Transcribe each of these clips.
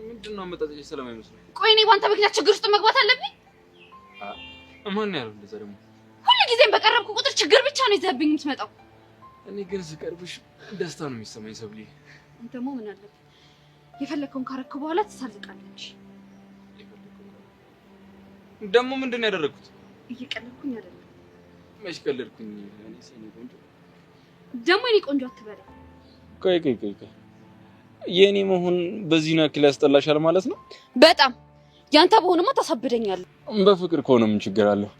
ምንድነው መጣጥሽ ስለማይመስል? ቆይ እኔ ባንተ ምክንያት ችግር ውስጥ መግባት አለብኝ? ማን ያለው እንደዛ ደግሞ? ሁሉ ጊዜም በቀረብኩ ቁጥር ችግር ብቻ ነው ይዘህብኝ የምትመጣው። እኔ ግን ስቀርብሽ ደስታ ነው የሚሰማኝ ሰብሊ። አንተማ ምን አለበት የፈለከውን ካረክ በኋላ ትሳልቃለች። ደግሞ ምንድነው ያደረኩት? እየቀለድኩኝ አይደለም። መች ቀለድኩኝ? እኔ ሰኔ ቆንጆ ደግሞ እኔ ቆንጆ አትበለኝ። ቆይ የኔ መሆን በዚህ ነው ያክል ያስጠላሻል ማለት ነው? በጣም ያንተ በሆነማ ታሳብደኛለህ። በፍቅር ከሆነ ምን ችግር አለው?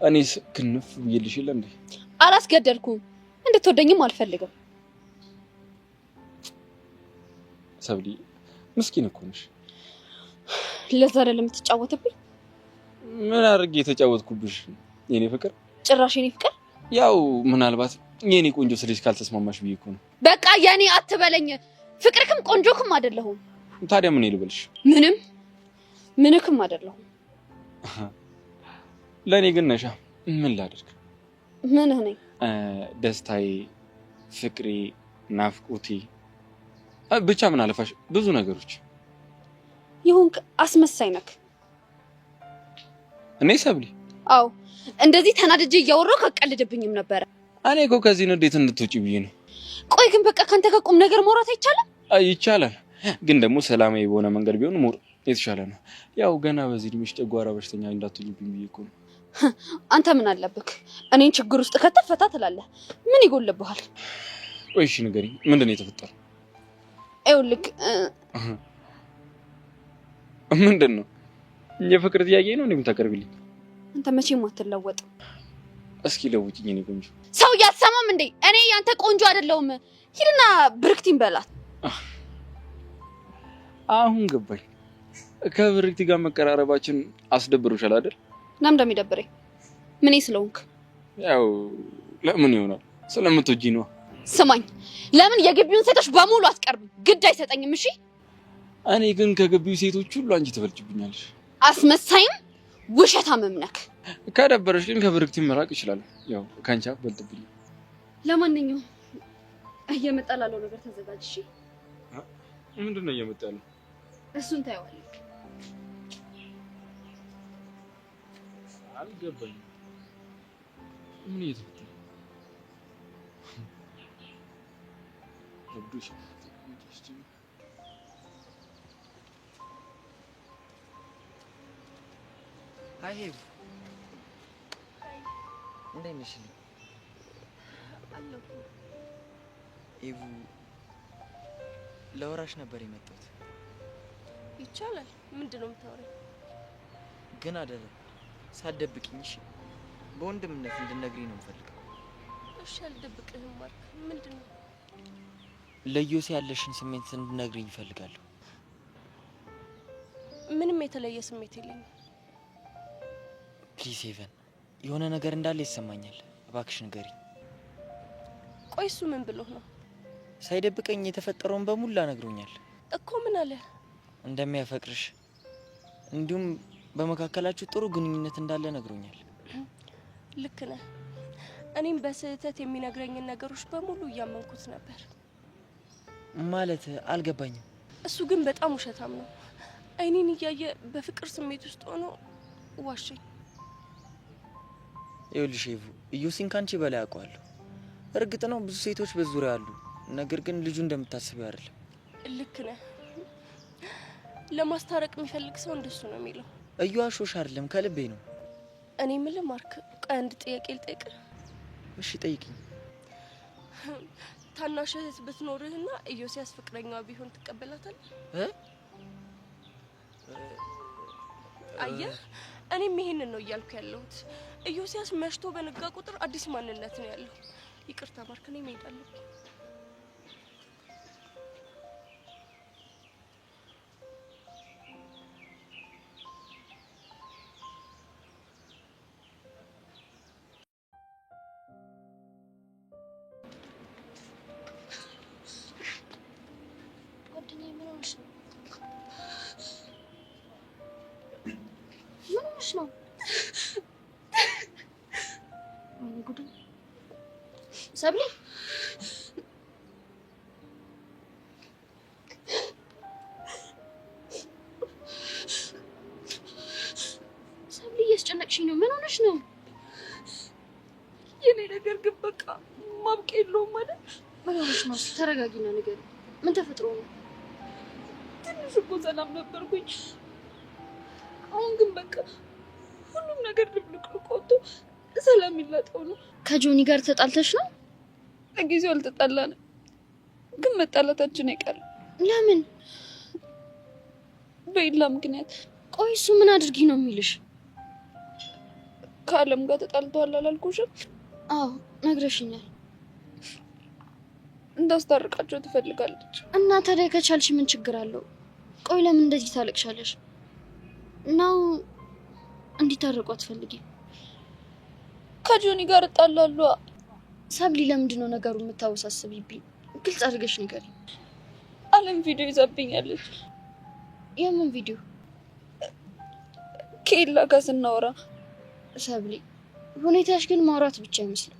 እኔስ ክንፍ ብዬልሽ የለ እንዴ? አላስገደልኩም። እንድትወደኝም አልፈልግም። ሰብሊ ምስኪን እኮ ነሽ። ለዛ አይደለም የምትጫወትብኝ? ምን አድርጌ የተጫወትኩብሽ የኔ ፍቅር? ጭራሽ የኔ ፍቅር? ያው ምናልባት የኔ ቆንጆ ስለሽ ካልተስማማሽ ብዬ እኮ ነው። በቃ የኔ አትበለኝ። ፍቅርክም ቆንጆክም አይደለሁም። ታዲያ ምን ልበልሽ? ምንክም አይደለሁም። ለኔ ግን ነሻ። ምን ላድርግ? ምንህ ነኝ? ደስታዬ፣ ፍቅሬ፣ ናፍቆቴ፣ ብቻ ምን አለፋሽ ብዙ ነገሮች። ይሁንክ አስመሳይ ነክ። እኔ ሰብሊ? አዎ እንደዚህ ተናድጄ እያወራሁ ከቀልድብኝም ነበር። እኔ እኮ ከዚህ ንዴት እንድትወጪ ብዬ ነው። ቆይ ግን በቃ ካንተ ጋር ቁም ነገር ማውራት አይቻልም? ይቻላል፣ ግን ደግሞ ሰላማዊ በሆነ መንገድ ቢሆን ሞር የተሻለ ነው። ያው ገና በዚህ እድሜሽ ጨጓራ በሽተኛ እንዳትሉብኝ ብዬ እኮ ነው። አንተ ምን አለብክ? እኔን ችግር ውስጥ ከተፈታ ትላለህ። ምን ይጎልብሃል? ቆይ እሺ ንገሪኝ፣ ምንድን ነው የተፈጠረው? ይኸውልህ ምንድን ነው? የፍቅር ጥያቄ ነው እንዴ የምታቀርቢልኝ? አንተ መቼም አትለወጥም። እስኪ ለውጭኝ እኔ ቆንጆ። ሰው ያሰማም እንዴ? እኔ ያንተ ቆንጆ አይደለሁም። ሂድና ብርክቲን በላት። አሁን ገባኝ። ከብርክቲ ጋር መቀራረባችን አስደብሮሻል አይደል? ለምን እንደሚደብረኝ ምን ስለሆንክ? ያው ለምን ይሆናል? ስለምትወጂ ነው። ስማኝ፣ ለምን የግቢውን ሴቶች በሙሉ አትቀርብም? ግድ አይሰጠኝም። እሺ እኔ ግን ከግቢው ሴቶች ሁሉ አንቺ ትበልጭብኛለሽ። አስመሳይም ውሸታምም ነክ። ከደበረሽ ግን ከብርክቲ መራቅ ይችላል። ያው ካንቺ በልጥብኝ። ለማንኛውም እየመጣ ላለው ነገር ተዘጋጅ። እሺ ምንድን ነው እየመጣ ያለው? እሱን ታየዋለህ። አልገባኝም። ምን እየተፈጠረ አብዱሽ? አይ ሄብ እንዴት ነሽ? አለሁ። ኤቡ ለወራሽ ነበር የመጣሁት። ይቻላል። ምንድነው የምታወራኝ? ግን አይደለም ሳትደብቂኝ። እሺ በወንድምነት እንድትነግሪኝ ነው የምፈልገው። እሺ አልደብቅህም። ማርክ ምንድነው? ለዮሴ ያለሽን ስሜት እንድትነግሪኝ እፈልጋለሁ። ምንም የተለየ ስሜት የለኝም። ፕሊዝ ሄቨን፣ የሆነ ነገር እንዳለ ይሰማኛል። እባክሽ ንገሪኝ። ቆይ እሱ ምን ብሎ ነው? ሳይደብቀኝ የተፈጠረውን በሙሉ ነግሮኛል እኮ። ምን አለ? እንደሚያፈቅርሽ እንዲሁም በመካከላችሁ ጥሩ ግንኙነት እንዳለ ነግሮኛል። ልክ ነህ። እኔም በስህተት የሚነግረኝን ነገሮች በሙሉ እያመንኩት ነበር። ማለት አልገባኝም። እሱ ግን በጣም ውሸታም ነው። አይኔን እያየ በፍቅር ስሜት ውስጥ ሆኖ ዋሸኝ። ይኸውልሽ ኤቡ፣ ኢዮሲን ካንቺ በላይ አውቀዋለሁ። እርግጥ ነው ብዙ ሴቶች በዙሪያ አሉ፣ ነገር ግን ልጁ እንደምታስበው አይደለም። ልክ ነህ። ለማስታረቅ የሚፈልግ ሰው እንደሱ ነው የሚለው። እዩ አሾሽ አይደለም፣ ከልቤ ነው። እኔ የምልህ ማርክ፣ ቆይ አንድ ጥያቄ ልጠይቅህ። እሺ ጠይቂኝ። ታናሽ እህት ብትኖርህና ኢዮስያስ ፍቅረኛዋ ቢሆን ትቀበላታለህ? አየህ፣ እኔም ይሄንን ነው እያልኩ ያለሁት። ኢዮስያስ መሽቶ በነጋ ቁጥር አዲስ ማንነት ነው ያለው። ይቅርታ ማርክ፣ እኔ መሄድ አለብኝ። ነው ምን ጉድ ሰብሊ እያስጨነቅሽኝ ነው። ምን ሆነሽ ነው? የኔ ነገር ግን በቃ ማብቂያ የለውም ማለት። ምን ሆነሽ ነው? ተረጋጊና ንገሪኝ። ምን ተፈጥሮ ነው? ትንሽ እኮ ሰላም ነበርኩኝ። አሁን ግን በቃ ሁሉም ነገር ድብልቅልቅ ወጥቶ ሰላም ይላጠው ነው። ከጆኒ ጋር ተጣልተሽ ነው? ለጊዜው አልተጣላንም፣ ግን መጣላታችን አይቀርም። ለምን? በኢላ ምክንያት። ቆይ እሱ ምን አድርጊ ነው የሚልሽ? ከአለም ጋር ተጣልተዋል አላልኩሽም? አዎ ነግረሽኛል። እንዳስታርቃቸው ትፈልጋለች። እና ታዲያ ከቻልሽ ምን ችግር አለው? ቆይ ለምን እንደዚህ ታለቅሻለሽ? ነው እንዲታረቁ አትፈልጊ? ከጆኒ ጋር እጣላለሁ። ሰብሊ ለምንድን ነው ነገሩ የምታወሳስብብኝ? ግልጽ አድርገሽ ንገሪኝ። አለም ቪዲዮ ይዛብኛለች። የምን ቪዲዮ? ከኤላ ጋር ስናወራ። ሰብሊ ሁኔታሽ ግን ማውራት ብቻ ይመስላል።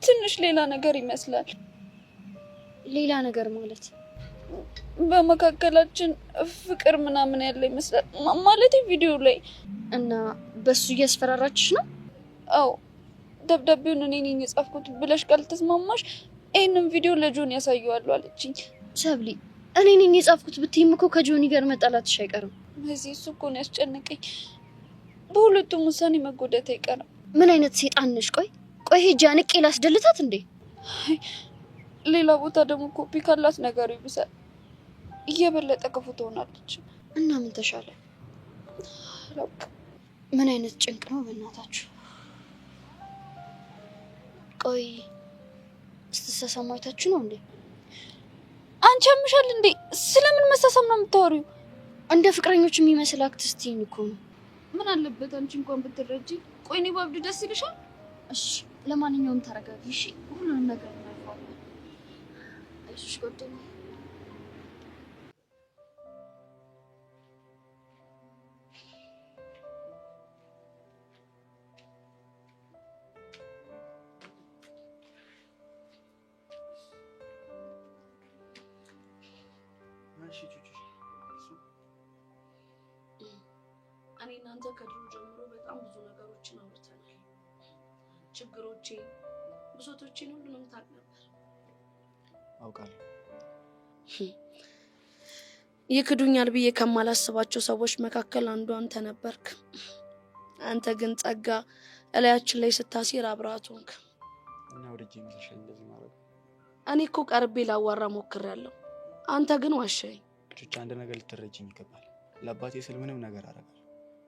ትንሽ ሌላ ነገር ይመስላል። ሌላ ነገር ማለት? በመካከላችን ፍቅር ምናምን ያለ ይመስላል። ማለት ቪዲዮ ላይ። እና በሱ እያስፈራራችሽ ነው? አዎ ደብዳቤውን እኔ ነኝ የጻፍኩት ብለሽ ካልተስማማሽ ይሄንን ቪዲዮ ለጆኒ ያሳየዋለሁ አለችኝ። ሰብሊ እኔ ነኝ የጻፍኩት ብትይም እኮ ከጆኒ ጋር መጣላትሽ አይቀርም። እዚህ እሱ እኮ ነው ያስጨነቀኝ። በሁለቱም ውሳኔ መጎዳት አይቀርም። ምን አይነት ሴጣን ነሽ? ቆይ ሄጄ አንቄ ላስደልታት እንዴ? ሌላ ቦታ ደግሞ ኮፒ ካላት ነገሩ ይብሳል፣ እየበለጠ ክፉ ትሆናለች። እና ምን ተሻለ? ምን አይነት ጭንቅ ነው በእናታችሁ። ቆይ ስትሳሳሙ አይታችሁ ነው እንዴ? አንቺ አምሻል እንዴ? ስለምን መሳሳም ነው የምታወሪው? እንደ ፍቅረኞች የሚመስል አክቲስቲን እኮ ነው። ምን አለበት አንቺ እንኳን ብትረጂ። ቆይ እኔ ባብዱ ደስ ይልሻል? እሺ ለማንኛውም ተረጋጊ እሺ። ሁሉንም ነገር እናልፈዋለን። አይዞሽ ጓደኛዬ። እኔ እናንተ ከድሮ ጀምሮ በጣም ብዙ ነገሮችን አውርተናል። ችግሮቼን፣ ብሶቶቼን ሁሉንም ታውቅ ነበር። አውቃለሁ። ይክዱኛል ብዬ ከማላስባቸው ሰዎች መካከል አንዱ አንተ ነበርክ። አንተ ግን ጸጋ እላያችን ላይ ስታሲር አብረሃት ሆንክ። እና ወደጄ መስለሽ እንደዚህ ማድረግ? እኔ እኮ ቀርቤ ላዋራ ሞክሬያለሁ። አንተ ግን ዋሸኝ። ቹቻ አንድ ነገር ልትረጂኝ ይገባል። ለአባቴ ስል ምንም ነገር አደርጋለሁ።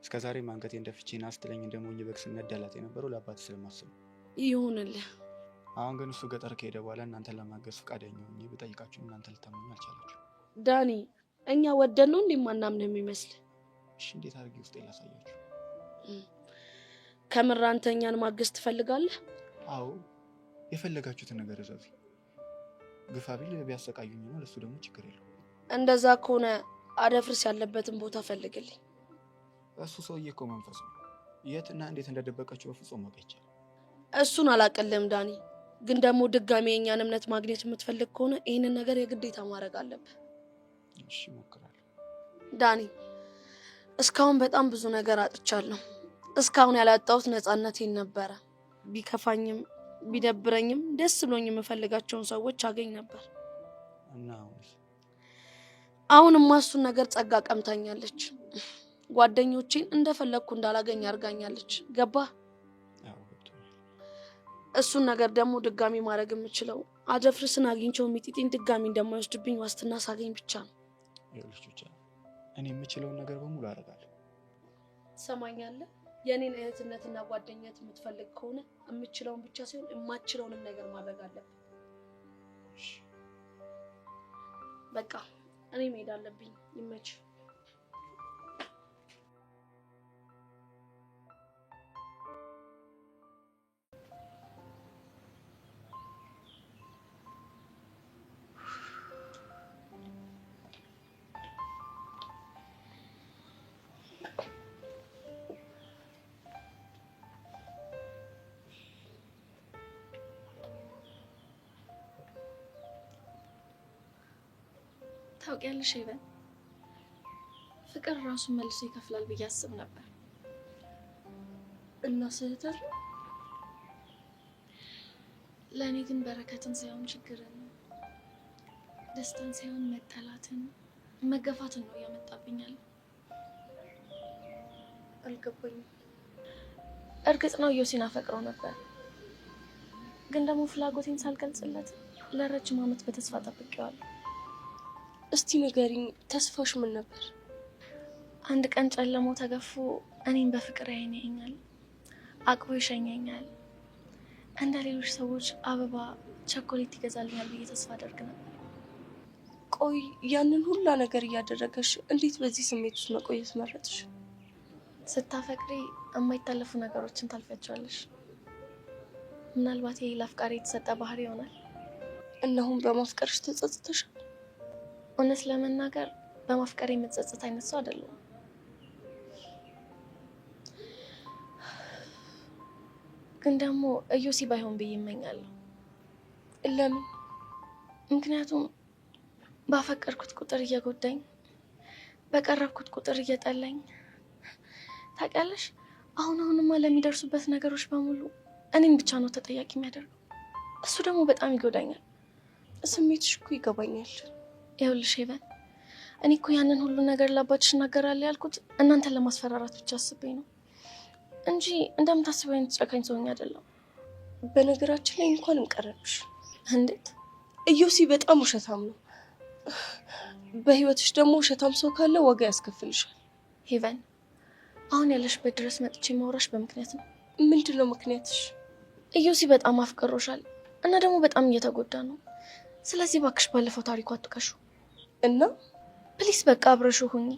እስከዛሬ አንገቴን ደፍቼ ና ስትለኝ እንደሞኝ በግ ስነዳላት የነበረው ለአባቴ ስለማስብ። ይሁንልህ። አሁን ግን እሱ ገጠር ከሄደ በኋላ እናንተን ለማገዝ ፈቃደኛ ሆኜ ብጠይቃችሁ እናንተ ልታምኑኝ አልቻላችሁ። ዳኒ፣ እኛ ወደን ነው እንደማናምን የሚመስል? እሺ እንዴት አድርጌ ውስጤ ላሳያችሁ? ከምር አንተ እኛን ማገዝ ትፈልጋለህ? አዎ የፈለጋችሁትን ነገር እዘዙ። ግፋ ቢል ቢያሰቃዩኝ ነው፣ ለሱ ደግሞ ችግር የለው። እንደዛ ከሆነ አደፍርስ ያለበትን ቦታ ፈልግልኝ። እሱ ሰውዬ እኮ መንፈስ ነው። የትና እንዴት እንደደበቀችው በፍጹም ማወቅ አይቻልም። እሱን አላቀልም ዳኒ፣ ግን ደግሞ ድጋሚ የእኛን እምነት ማግኘት የምትፈልግ ከሆነ ይህንን ነገር የግዴታ ማድረግ አለብህ። እሺ እሞክራለሁ። ዳኒ፣ እስካሁን በጣም ብዙ ነገር አጥቻለሁ። እስካሁን ያላጣሁት ነፃነቴን ነበረ። ቢከፋኝም ቢደብረኝም ደስ ብሎኝ የምፈልጋቸውን ሰዎች አገኝ ነበር። እና አሁንማ እሱን ነገር ጸጋ ቀምታኛለች። ጓደኞቼን እንደፈለግኩ እንዳላገኝ አድርጋኛለች። ገባህ? እሱን ነገር ደግሞ ድጋሚ ማድረግ የምችለው አደፍርስን አግኝቼው ሚጢጢን ድጋሚ እንደማይወስድብኝ ዋስትና ሳገኝ ብቻ ነው። ይኸውልሽ ብቻ እኔ የምችለውን ነገር በሙሉ አደርጋለሁ። ትሰማኛለህ? የኔን እህትነትና ጓደኝነት የምትፈልግ ከሆነ የምችለውን ብቻ ሳይሆን የማችለውንም ነገር ማድረግ አለብን። በቃ እኔ መሄድ አለብኝ። ይመች። ታውቂያለሽ ይበል ፍቅር ራሱን መልሶ ይከፍላል ብዬ አስብ ነበር። እና ስህተት ነው። ለእኔ ግን በረከትን ሳይሆን ችግርን፣ ደስታን ሳይሆን መጠላትን፣ መገፋትን ነው ያመጣብኛል። አልገባኝም። እርግጥ ነው ዮሲን አፈቅረው ነበር፣ ግን ደግሞ ፍላጎቴን ሳልገልጽለት ለረጅም ዓመት በተስፋ ጠብቄዋለሁ። እስቲ ንገሪኝ፣ ተስፋሽ ምን ነበር? አንድ ቀን ጨለሞ ተገፎ እኔን በፍቅር ያየኛል፣ አቅቦ ይሸኘኛል፣ እንደ ሌሎች ሰዎች አበባ፣ ቸኮሌት ይገዛልኛል ብዬ ተስፋ አደርግ ነበር። ቆይ ያንን ሁላ ነገር እያደረገሽ እንዴት በዚህ ስሜት ውስጥ መቆየት መረጥሽ? ስታፈቅሪ የማይታለፉ ነገሮችን ታልፈቻለሽ። ምናልባት ይሄ ለአፍቃሪ የተሰጠ ባህሪ ይሆናል። እነሆም በማፍቀርሽ ተጸጽተሻል? እውነት ለመናገር በማፍቀር የምትጸጽት አይነት ሰው አይደለሁም። ግን ደግሞ ዮሲ ባይሆን ብዬ እመኛለሁ። ለምን? ምክንያቱም ባፈቀርኩት ቁጥር እየጎዳኝ፣ በቀረብኩት ቁጥር እየጠላኝ። ታውቂያለሽ፣ አሁንማ ለሚደርሱበት ነገሮች በሙሉ እኔን ብቻ ነው ተጠያቂ የሚያደርገው። እሱ ደግሞ በጣም ይጎዳኛል። ስሜትሽ እኮ ይገባኛል። ይኸውልሽ ሄቨን፣ እኔ እኮ ያንን ሁሉ ነገር ለአባትሽ እናገራለሁ ያልኩት እናንተን ለማስፈራራት ብቻ አስቤ ነው እንጂ እንደምታስበው አይነት ጨካኝ ሰውኝ አይደለም። በነገራችን ላይ እንኳን እንቀረብሽ። እንዴት? ዮሲ በጣም ውሸታም ነው። በህይወትሽ ደግሞ ውሸታም ሰው ካለ ዋጋ ያስከፍልሻል። ሄቨን፣ አሁን ያለሽበት ድረስ መጥቼ ማውራሽ በምክንያት ነው። ምንድን ነው ምክንያትሽ? ዮሲ በጣም አፍቅሮሻል እና ደግሞ በጣም እየተጎዳ ነው። ስለዚህ እባክሽ ባለፈው ታሪኩ አትቀሹ እና ፕሊስ በቃ አብረሹ ሁኚ።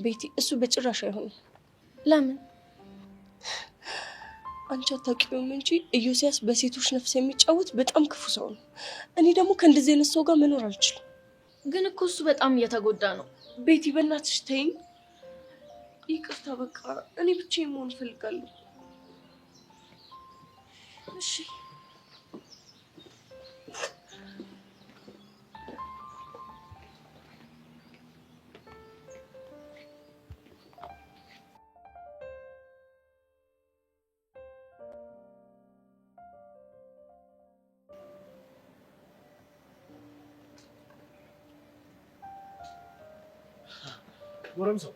ቤቲ፣ እሱ በጭራሽ አይሆንም። ለምን? አንቺ አታውቂውም እንጂ ኢዮስያስ በሴቶች ነፍስ የሚጫወት በጣም ክፉ ሰው ነው። እኔ ደግሞ ከእንደዚህ አይነት ሰው ጋር መኖር አልችልም። ግን እኮ እሱ በጣም እየተጎዳ ነው። ቤቲ በእናትሽ ተይኝ። ይቅርታ፣ በቃ እኔ ብቻዬን መሆን እፈልጋለሁ። እሺ ጎረምሳው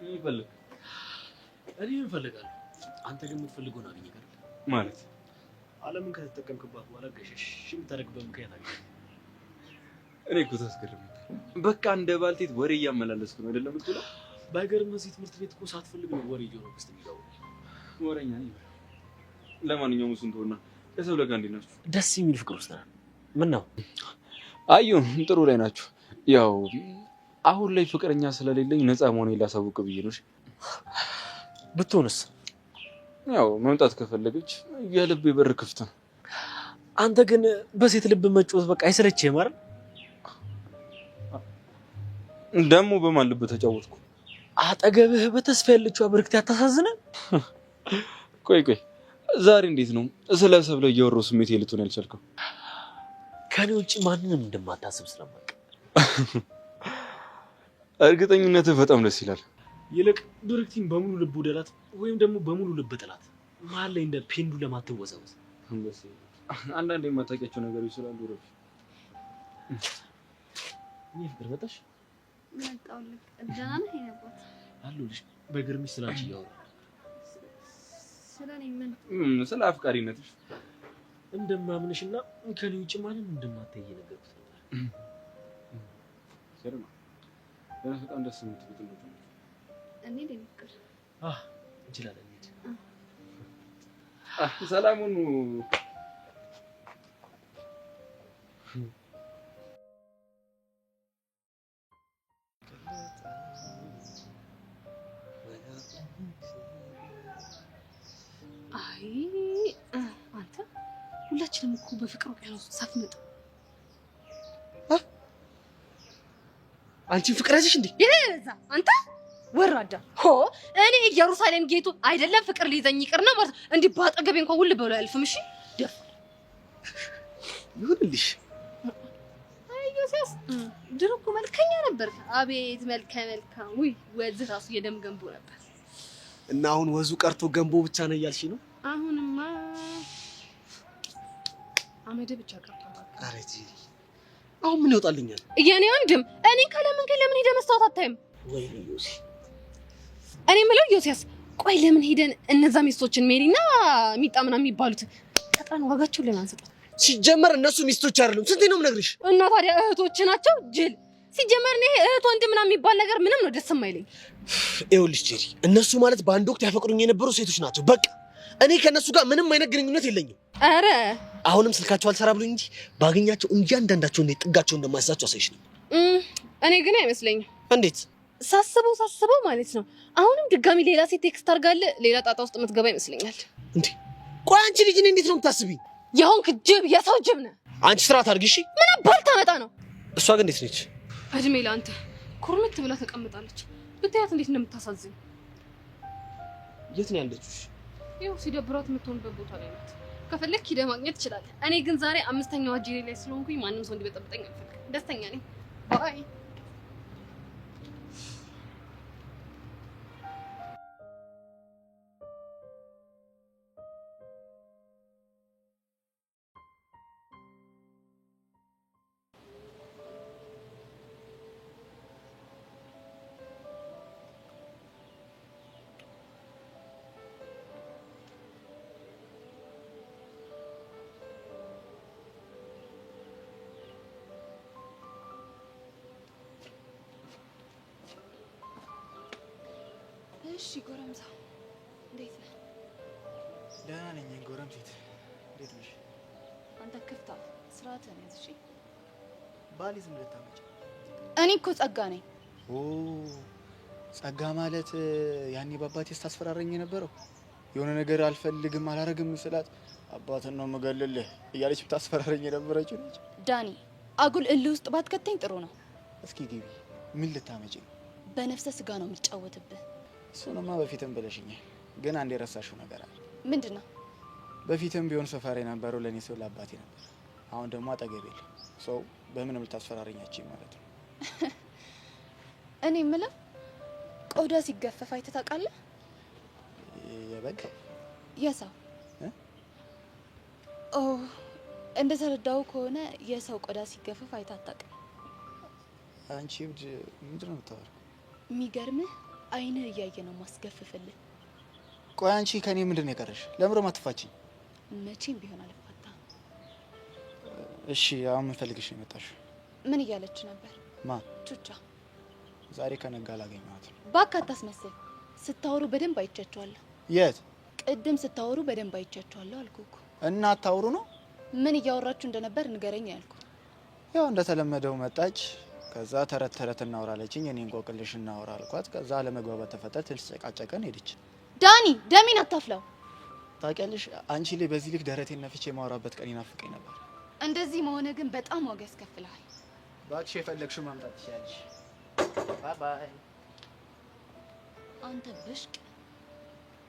ይፈልግ እኔ እፈልጋለሁ። አንተ ግን የምትፈልገውን አገኘህ አይደል? ማለት ዓለምን ከተጠቀምክባት በኋላ ገሸሽ የምታደርግበት ምክንያት አገኘህ? እኔ እኮ ታስገርመኝ። በቃ እንደ ባልቴት ወሬ እያመላለስኩ ነው አይደለም የምትለው? ባይገርምህ እዚህ ትምህርት ቤት እኮ ሳትፈልግ ነው ወሬ ጆሮ ውስጥ የሚገባው። ወሬኛ ነኝ። ለማንኛውም እሱን ተውና ለሰው ለጋ እንዴት ናችሁ? ደስ የሚል ፍቅር ውስጥ ነን። ምን ነው? አዩ ጥሩ ላይ ናችሁ። ያው አሁን ላይ ፍቅረኛ ስለሌለኝ ነፃ መሆኔን ላሳውቅ ብዬ ነው። ብትሆንስ? ያው መምጣት ከፈለገች የልቤ በር ክፍት ነው። አንተ ግን በሴት ልብ መጫወት በቃ አይሰለችህም አይደል? ደግሞ በማን ልብ ተጫወትኩ? አጠገብህ በተስፋ ያለችው ብርክት ያታሳዝናል። ቆይ ዛሬ እንዴት ነው ስለ ሰብለ እያወራሁ ስሜት ልትሆን ያልቻልከው? ከኔ ውጭ ማንንም እንደማታስብ ስለማውቅ። እርግጠኝነትህ በጣም ደስ ይላል። ይልቅ ብርክቲን በሙሉ ልብ ወደላት ወይም ደግሞ በሙሉ ልብ ጥላት። መሀል ላይ እንደ ፔንዱለም አትወዘወዝ። አንዳንዴ የማታውቂያቸው ነገሮች ስላሉ ረፍ እኔ ፍቅር መጣሽ? መጣሁልህ። ደህና ነህ? የነቦት አለሁልሽ። በግርምሽ ስላንቺ እያወራሁ ስለኔ ምን? ስለ አፍቃሪነትሽ እንደማምንሽና ከኔ ውጭ ማንም እንደማትይ ነገርኩት ነበር። ሰላም በጣም ደስ የምትሉት ነው። እኔ ልምክር እንችላለን። ሰላሙን አይ አንተ ሁላችንም እኮ በፍቅር ውቅያኖስ ሳትመጣ አንቺ ፍቅር ያዝሽ እንዴ? ይሄዛ አንተ ወራዳ ሆ እኔ ኢየሩሳሌም ጌቱ አይደለም ፍቅር ሊይዘኝ ይቅርና ማለት እንዲህ ባጠገቤ እንኳን ውል ብሎ ያልፍም። እሺ ደፍ ይሁንልሽ። አይ ዮሴስ ድሮ እኮ መልከኛ ነበር። አቤት መልካም። ውይ ወዝ ራሱ የደም ገንቦ ነበር። እና አሁን ወዙ ቀርቶ ገንቦ ብቻ ነው እያልሽ ነው? አሁንማ አመደ ብቻ ቀርቷል። ኧረ ጄሪ አሁን ምን ይወጣልኛል? የኔ ወንድም እኔ ካለመንገድ ለምን ሄደህ መስታወት አታይም? ወይ ዮሴ እኔ የምለው ዮሴስ ቆይ ለምን ሄደን እነዛ ሚስቶችን ሜሪና ሚጣ ምናምን የሚባሉት ቀጣን ዋጋቸውን ለምን አንሰጣት? ሲጀመር እነሱ ሚስቶች አይደሉም። ስንቴ ነው የምነግርሽ? እና ታዲያ እህቶች ናቸው ጅል። ሲጀመር እኔ እህት ወንድም ምናምን የሚባል ነገር ምንም ነው ደስ የማይለኝ። ይኸውልሽ ጄሪ እነሱ ማለት በአንድ ወቅት ያፈቅሩኝ የነበሩ ሴቶች ናቸው። በቃ እኔ ከነሱ ጋር ምንም አይነት ግንኙነት የለኝም። አረ አሁንም ስልካቸው አልሰራ ብሎኝ እንጂ ባገኛቸው እያንዳንዳቸው እንዴት ጥጋቸው እንደማይሳቸው አሳይሽ ነው። እኔ ግን አይመስለኝም። እንዴት ሳስበው ማለት ነው አሁንም ድጋሚ ሌላ ሴት ቴክስት አድርጋለህ ሌላ ጣጣ ውስጥ የምትገባ ይመስለኛል። እንዴ ቆይ አንቺ ልጅ እኔ እንዴት ነው የምታስቢኝ? የሆንክ ጅብ የሰው ጅብ ነህ። አንቺ ስርዓት አድርጊ እሺ። ምን አባል ታመጣ ነው? እሷ ግን እንዴት ነች? እድሜ ለአንተ ኩርምት ብላ ተቀምጣለች። ብታያት እንዴት እንደምታሳዝን። የት ነው ያለችው? ይኸው ሲደብራት የምትሆንበት ቦታ ላይ ናት። ከፈለክ ሂደህ ማግኘት ትችላለህ። እኔ ግን ዛሬ 5ኛው አጅሬ ላይ ስለሆንኩኝ ማንም ሰው እንዲበጠብጠኝ አልፈልግም። ደስተኛ ነኝ። ባይ እሺ ጎረምሳ እንዴት ነህ? ደህና ነኝ ጎረምሴት። እንዴት ነሽ? አንተ ክፍታ ስርዓትህን ያዝ። እሺ ባሊዝም ልታመጪ? እኔ እኮ ጸጋ ነኝ። ኦ ጸጋ ማለት ያኔ በአባቴ ስታስፈራረኝ የነበረው የሆነ ነገር አልፈልግም አላረግም ስላት አባትን ነው የምገልልህ እያለች ብታስፈራረኝ የነበረችው ነች። ዳኒ አጉል እልህ ውስጥ ባትከተኝ ጥሩ ነው። እስኪ ግቢ። ምን ልታመጪ ነው? በነፍሰ ስጋ ነው የምጫወትብህ። እሱንማ በፊትም ብለሽኛል፣ ግን አንድ የረሳሽው ነገር አለ። ምንድን ነው? በፊትም ቢሆን ሰፈር የነበረው ለእኔ ሰው ለአባቴ ነበር። አሁን ደግሞ አጠገቤ የለም። ሰው በምንም ልታስፈራረኛችኝ ማለት ነው? እኔ የምለው ቆዳ ሲገፈፍ አይተህ ታውቃለህ? የበግ የሰው ኦ እንደተረዳው ከሆነ የሰው ቆዳ ሲገፈፍ አይተህ አታውቅም። አንቺ እብድ ምንድን ነው የምታወራው? የሚገርምህ አይንህ እያየ ነው ማስገፍፍልህ። ቆይ አንቺ ከኔ ምንድን ነው የቀረሽ? ለምሮ ማትፋችኝ? መቼም ቢሆን አልፋታም። እሺ አሁን ምን ፈልግሽ ነው የመጣሽው? ምን እያለች ነበር? ማ? ቹቻ። ዛሬ ከነጋ አላገኘኋትም። እባክህ አታስመስል። ስታወሩ በደንብ አይቻቸዋለሁ። የት? ቅድም ስታወሩ በደንብ አይቻቸዋለሁ አልኩህ እኮ። እና አታውሩ ነው? ምን እያወራችሁ እንደነበር ንገረኝ ያልኩ። ያው እንደተለመደው መጣች። ከዛ ተረት ተረት እናወራለችኝ። እኔ እንቆቅልሽ እናወራ አልኳት። ከዛ አለመግባባት ተፈጠረ። ትልጨቃጨቀን ሄደች። ዳኒ ደሜን አታፍላው። ታውቂያለሽ አንቺ ላይ በዚህ ልክ ደረቴን ነፍቼ የማወራበት ቀን ይናፍቀኝ ነበር። እንደዚህ መሆነ ግን በጣም ዋጋ ያስከፍልሃል። እባክሽ የፈለግሽው ማምጣት ትችያለሽ። ባይ ባይ። አንተ ብሽቅ።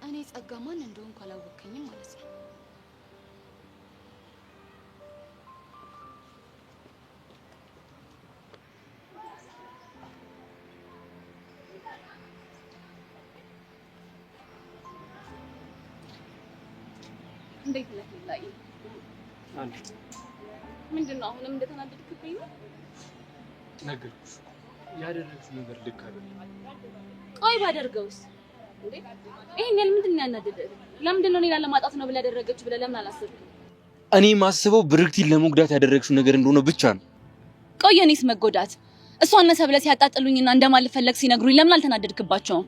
እኔ ጸጋ ማን እንደሆንኩ አላወከኝም ማለት ነው። እንዴት ነህ ላይ ምንድነው? አሁንም እንደተናደድክብኝ ነው? ነገርኩሽ ያደረግሽው ነገር ልክ አይደለም። ቆይ ባደርገውስ እንዴ? ይሄን ያህል ምንድነው ያናደደህ? ለምንድን ነው እኔ ላለማጣት ነው ብላ ያደረገችው ብለህ ለምን አላሰብክም? እኔ ማስበው ብርክቲን ለመጉዳት ያደረግሽው ነገር እንደሆነ ብቻ ነው። ቆይ እኔስ መጎዳት እሷን ሰብለ ሲያጣጥሉኝና እንደማልፈለግ ሲነግሩኝ ለምን አልተናደድክባቸውም?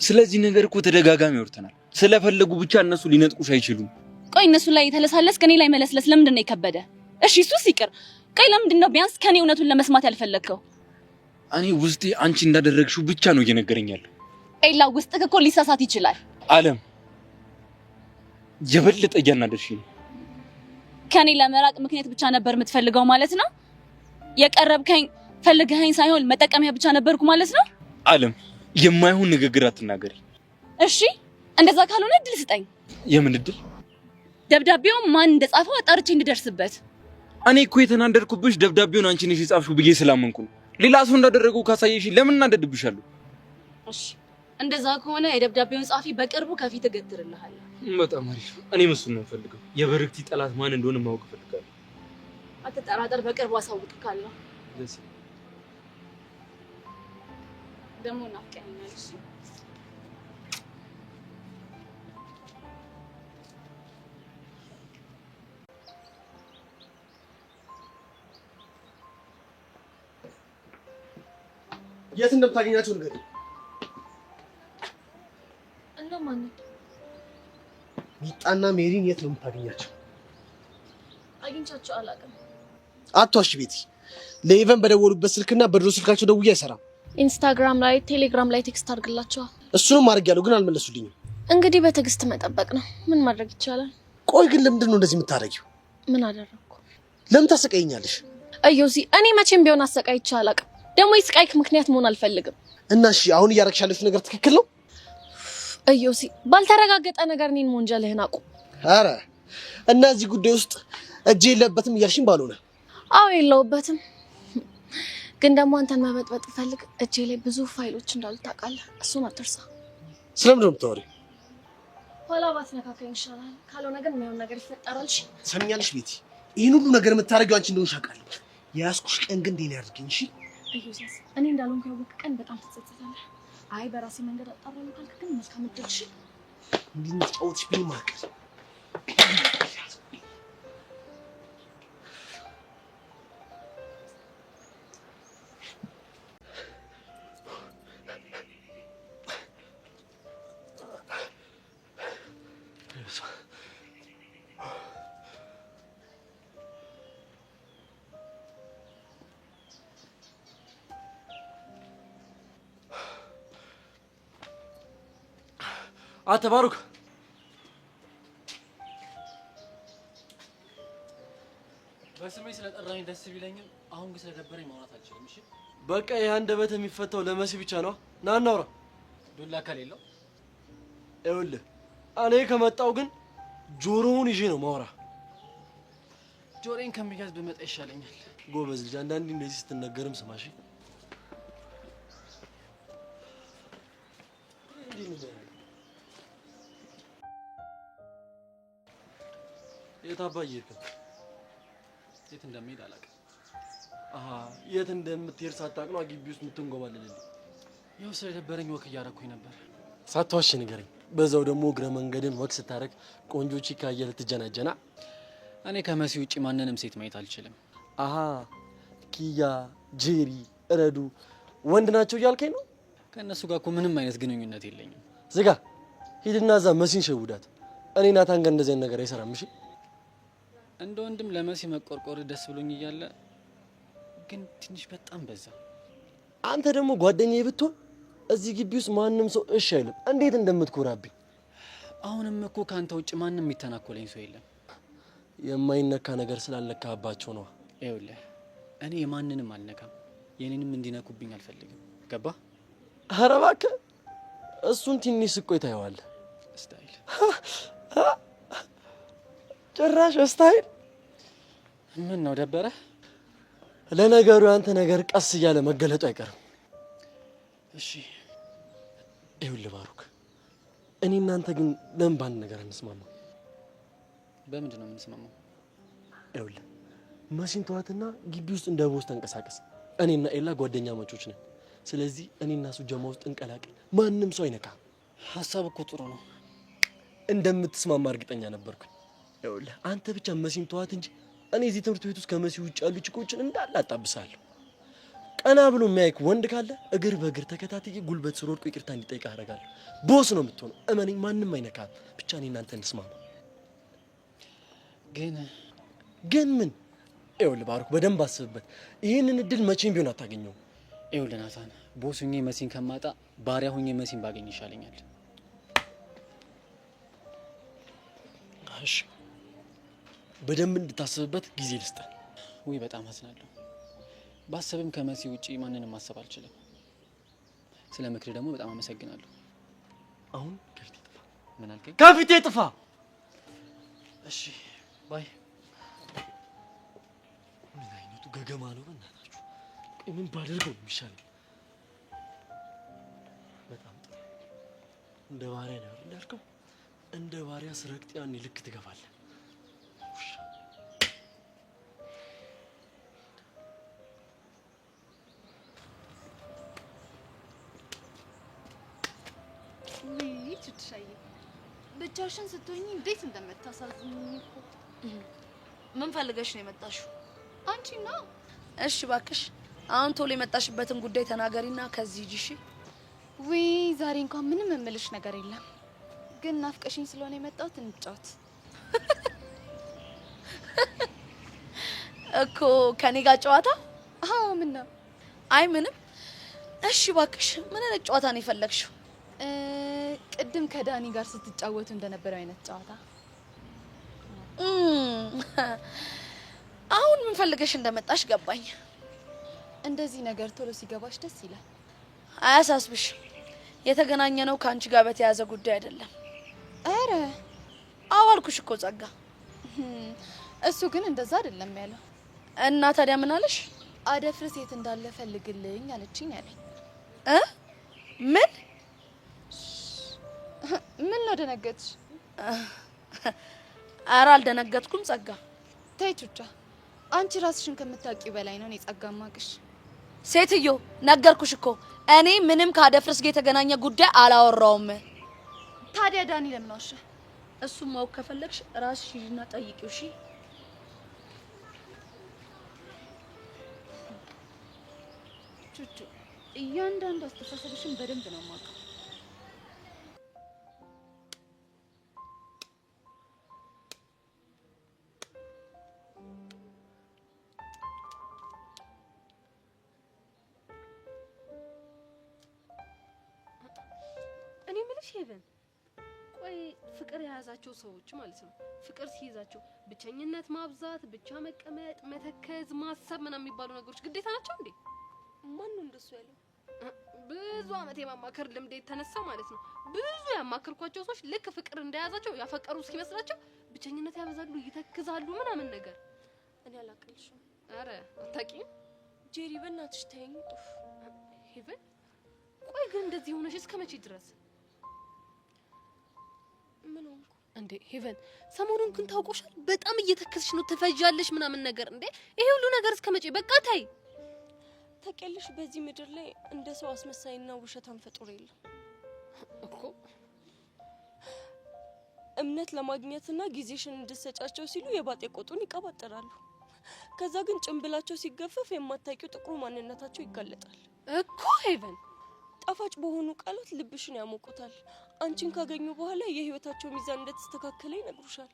ስለዚህ ነገር እኮ ተደጋጋሚ ወርተናል። ስለፈለጉ ብቻ እነሱ ሊነጥቁሽ አይችሉም። ቆይ እነሱ ላይ የተለሳለስ ከኔ ላይ መለስለስ ለምንድን ነው የከበደ? እሺ እሱስ ይቅር። ቆይ ለምንድን ነው ቢያንስ ከኔ እውነቱን ለመስማት ያልፈለግከው? እኔ ውስጤ አንቺ እንዳደረግሽው ብቻ ነው እየነገረኝ ያለው። ኤላ ውስጥህ እኮ ሊሳሳት ይችላል። አለም የበለጠ እያናደድሽኝ ነው። ከኔ ለመራቅ ምክንያት ብቻ ነበር የምትፈልገው ማለት ነው? የቀረብከኝ ፈልገኸኝ ሳይሆን መጠቀሚያ ብቻ ነበርኩ ማለት ነው? አለም የማይሆን ንግግር አትናገሪ። እሺ እንደዛ ካልሆነ እድል ስጠኝ። የምን እድል? ደብዳቤው ማን እንደጻፈው አጣርቼ እንድደርስበት። እኔ እኮ የተናደድኩብሽ ደብዳቤውን አንቺ ነሽ የጻፍሽው ብዬ ስላመንኩ ነው። ሌላ ሰው እንዳደረገው ካሳየሽ ለምን እናደድብሻለሁ? እሺ እንደዛ ከሆነ የደብዳቤውን ጻፊ በቅርቡ ከፊት እገትርልሃለሁ። በጣም አሪፍ። እኔም እሱን ነው የምፈልገው። የበረክቲ ጠላት ማን እንደሆነ ማወቅ እፈልጋለሁ። አትጠራጠር፣ በቅርቡ አሳውቅካለሁ። ደስ ደግሞ ናፍቀኸኛል። እሺ የት እንደምታገኛቸው ንገሪኝ። እነማን? ሚጣና ሜሪን የት ነው የምታገኛቸው? አግኝቻቸው አላውቅም። አትዋሽ ቤቲ። ለኢቨን በደወሉበት ስልክና በድሮ ስልካቸው ደውዬ አይሰራም። ኢንስታግራም ላይ፣ ቴሌግራም ላይ ቴክስት አድርግላቸዋል። እሱንም አድርጌያለሁ ግን አልመለሱልኝም። እንግዲህ በትዕግስት መጠበቅ ነው። ምን ማድረግ ይቻላል? ቆይ ግን ለምንድን ነው እንደዚህ የምታደርጊው? ምን አደረግኩ? ለምን ታሰቃይኛለሽ? እዮሲ፣ እኔ መቼም ቢሆን አሰቃይቼ አላውቅም። ደግሞ የስቃይክ ምክንያት መሆን አልፈልግም። እና እሺ አሁን እያደረግሽ ያለሽው ነገር ትክክል ነው? እዮሲ፣ ባልተረጋገጠ ነገር እኔን ወንጀልህን አቁም። አረ እና እዚህ ጉዳይ ውስጥ እጄ የለበትም እያልሽኝ ባልሆነ። አዎ የለውበትም፣ ግን ደግሞ አንተን መበጥበጥ ፈልግ። እጄ ላይ ብዙ ፋይሎች እንዳሉ ታውቃለህ። እሱን አትርሳ። ስለምንድን ነው የምታወሪው? ኋላ ባትነካከኝ ይሻላል። ካልሆነ ግን የሚሆን ነገር ይፈጠራል። እሺ ሰምኛለሽ ቤቲ፣ ይህን ሁሉ ነገር የምታደርጊው አንቺ እንደሆንሽ አውቃለሁ። የያዝኩሽ ቀን ግን እንዴት ነው ያድርገኝ? እሺ እዮሲስ፣ እኔ እንዳልሆንኩ ያወቅህ ቀን በጣም ትጸጸታለህ። አይ በራሴ መንገድ አጣራለሁ ካልክ ግን መልካም እድል። እሺ እንዴት ነው ተጫወትሽ ቢል ማቀስ አንተ ባሩክ በስሜ ስለጠራኝ ደስ ቢለኝም አሁን ግን ስለደበረኝ ማውራት አልችልም። እሺ በቃ ይሄ አንደበት የሚፈታው ለመሲ ብቻ ነው። ና እናውራ። ዱላ ከሌለው ይኸውልህ እኔ ከመጣው ግን ጆሮውን ይዤ ነው ማውራ። ጆሮዬን ከሚያዝ ብመጣ ይሻለኛል። ጎበዝ ልጅ፣ አንዳንዴ እንደዚህ ስትነገርም ስማሽ። የት አባዬ ሄድክ? የት እንደምሄድ አላውቅም። አሃ የት እንደምትሄድ ሳታውቅ ነው ግቢ ውስጥ የምትንጎባለልልኝ? ያው ስለደበረኝ ወክ እያደረኩኝ ነበር። ሳትዋሽ ንገረኝ። በዛው ደግሞ እግረ መንገድን ወክ ስታደርግ ቆንጆች ካየ ልትጀናጀና? እኔ ከመሲ ውጪ ማንንም ሴት ማየት አልችልም። አሃ ኪያ፣ ጄሪ፣ ረዱ ወንድ ናቸው እያልከኝ ነው? ከእነሱ ጋር እኮ ምንም አይነት ግንኙነት የለኝም። ዝጋ። ሂድና እዛ መሲን ሸውዳት። እኔ ናታን ጋር እንደዚህ ነገር አይሰራም። እሺ እንደ ወንድም ለመሲ መቆርቆር ደስ ብሎኝ እያለ ግን ትንሽ በጣም በዛ። አንተ ደግሞ ጓደኛዬ ብትሆን እዚህ ግቢ ውስጥ ማንም ሰው እሺ አይልም። እንዴት እንደምትኮራብኝ። አሁንም እኮ ካንተ ውጭ ማንም የሚተናኮለኝ ሰው የለም። የማይነካ ነገር ስላለካባቸው ነው። ይኸውልህ እኔ የማንንም አልነካም፣ የኔንም እንዲነኩብኝ አልፈልግም። ገባ? ኧረ እባክህ እሱን ትንሽ ስቆይ ታየዋለህ። ስታይል ጭራሽ ስታይል። ምን ነው ደበረ? ለነገሩ ያንተ ነገር ቀስ እያለ መገለጡ አይቀርም። እሺ ይኸውልህ ባሩክ፣ እኔ እናንተ ግን ለምን ባንድ ነገር አንስማማም? በምንድን ነው የምንስማማው? ይኸውልህ መሲን ተዋትና ግቢ ውስጥ እንደ ቦስ ተንቀሳቀስ። እኔና ኤላ ጓደኛ ማቾች ነን። ስለዚህ እኔና እሱ ጀማ ውስጥ እንቀላቅል። ማንም ሰው አይነካም። ሀሳብ እኮ ጥሩ ነው። እንደምትስማማ እርግጠኛ ነበርኩኝ። ይኸውልህ አንተ ብቻ መሲን ተዋት እንጂ እኔ እዚህ ትምህርት ቤት ውስጥ ከመሲ ውጭ ያሉ ጭቆችን እንዳለ አጣብሳለሁ። ቀና ብሎ የሚያይክ ወንድ ካለ እግር በእግር ተከታትዬ ጉልበት ስር ወድቆ ይቅርታ እንዲጠይቅ አደርጋለሁ። ቦስ ነው የምትሆነው። እመነኝ፣ ማንም አይነካም። ብቻ እኔ እናንተ እንስማማ። ግን ምን? ይኸውልህ ባሩክ በደንብ አስብበት። ይህንን እድል መቼም ቢሆን አታገኘውም። ይኸውልህ ናታን፣ ቦስ ሁኜ መሲን ከማጣ ባሪያ ሁኜ መሲን ባገኝ ይሻለኛል። እሺ በደንብ እንድታስብበት ጊዜ ልስጥህ። ውይ በጣም አዝናለሁ። ባሰብም ከመሲ ውጪ ማንንም ማሰብ አልችልም። ስለ ምክር ደግሞ በጣም አመሰግናለሁ። አሁን ከፊቴ ጥፋ። ምን አልከኝ? ከፊቴ ጥፋ። እሺ ባይ። ገገማ ነው በእናታችሁ። ቆይ ምን ባደርገው ነው የሚሻለው? በጣም ጥሩ። እንደ ባሪያ ነው እንዳልከው፣ እንደ ባሪያ ስረግጥ ያኔ ልክ ትገፋለህ። ቹቻዬ ብቻሽን ስትሆኚ እንዴት እንደምታሳዝኚኝ እኮ። ምን ፈልገሽ ነው የመጣሽው? አንቺ ነው። እሺ እባክሽ አሁን ቶሎ የመጣሽበትን ጉዳይ ተናገሪና ከዚህ ሂጂ። እሺ። ውይ ዛሬ እንኳን ምንም የምልሽ ነገር የለም፣ ግን ናፍቀሽኝ ስለሆነ የመጣሁት እንጫወት እኮ። ከኔ ጋር ጨዋታ? አዎ። ምን ነው? አይ ምንም። እሺ እባክሽ ምን አይነት ጨዋታ ነው የፈለግሽው? ቅድም ከዳኒ ጋር ስትጫወቱ እንደነበረው አይነት ጨዋታ። አሁን ምን ፈልገሽ እንደመጣሽ ገባኝ። እንደዚህ ነገር ቶሎ ሲገባሽ ደስ ይላል። አያሳስብሽ፣ የተገናኘ ነው ከአንቺ ጋር በተያያዘ ጉዳይ አይደለም። አረ አዋልኩሽ እኮ ጸጋ። እሱ ግን እንደዛ አይደለም ያለው። እና ታዲያ ምን አለሽ? አደፍርስ የት እንዳለ ፈልግልኝ አለችኝ አለኝ። ምን ምን ነው ደነገጥሽ? ኧረ አልደነገጥኩም ጸጋ። ተይ ቹቻ፣ አንቺ ራስሽን ከምታውቂው በላይ ነው እኔ ጸጋ ማቅሽ። ሴትዮ ነገርኩሽ እኮ እኔ ምንም ከአደፍርስ ጋር የተገናኘ ጉዳይ አላወራውም። ታዲያ ዳኒ ለምን ዋሸ? እሱም ማወቅ ከፈለግሽ ራስሽ ሂጂና ጠይቂው። እሺ ቹቹ፣ እያንዳንዱ አስተሳሰብሽን በደንብ ነው የማውቀው። እኔ የምልሽ ሄቨን፣ ቆይ ፍቅር የያዛቸው ሰዎች ማለት ነው ፍቅር ሲይዛቸው ብቸኝነት ማብዛት፣ ብቻ መቀመጥ፣ መተከዝ፣ ማሰብ ምናምን የሚባሉ ነገሮች ግዴታ ናቸው እንዴ? ማን ነው እንደሱ ያለው? ብዙ አመት የማማከር ልምድ የተነሳ ማለት ነው ብዙ ያማከርኳቸው ሰዎች ልክ ፍቅር እንደያዛቸው ያፈቀሩ እስኪመስላቸው ብቸኝነት ያበዛሉ፣ ይተክዛሉ ምናምን ነገር። እኔ አላቅልሽም። አረ አታውቂም? ጄሪ በእናትሽ ተይኝ። ሄቨን፣ ቆይ ግን እንደዚህ ሆነሽ እስከ መቼ ድረስ? ምን ሆንኩ እንዴ? ሄቨን፣ ሰሞኑን ግን ታውቆሻል፣ በጣም እየተከስሽ ነው፣ ትፈጃለሽ ምናምን ነገር። እንዴ ይሄ ሁሉ ነገር እስከ መቼ? በቃ ታይ። ታውቂያለሽ፣ በዚህ ምድር ላይ እንደ ሰው አስመሳይና ውሸታም ፍጡር የለም እኮ። እምነት ለማግኘትና ጊዜሽን እንድትሰጫቸው ሲሉ የባጤ ቆጡን ይቀባጥራሉ። ከዛ ግን ጭንብላቸው ሲገፈፍ የማታውቂው ጥቁሩ ማንነታቸው ይጋለጣል እኮ። ሄቨን፣ ጣፋጭ በሆኑ ቃላት ልብሽን ያሞቁታል። አንቺን ካገኙ በኋላ የህይወታቸው ሚዛን እንደተስተካከለ ይነግሩሻል።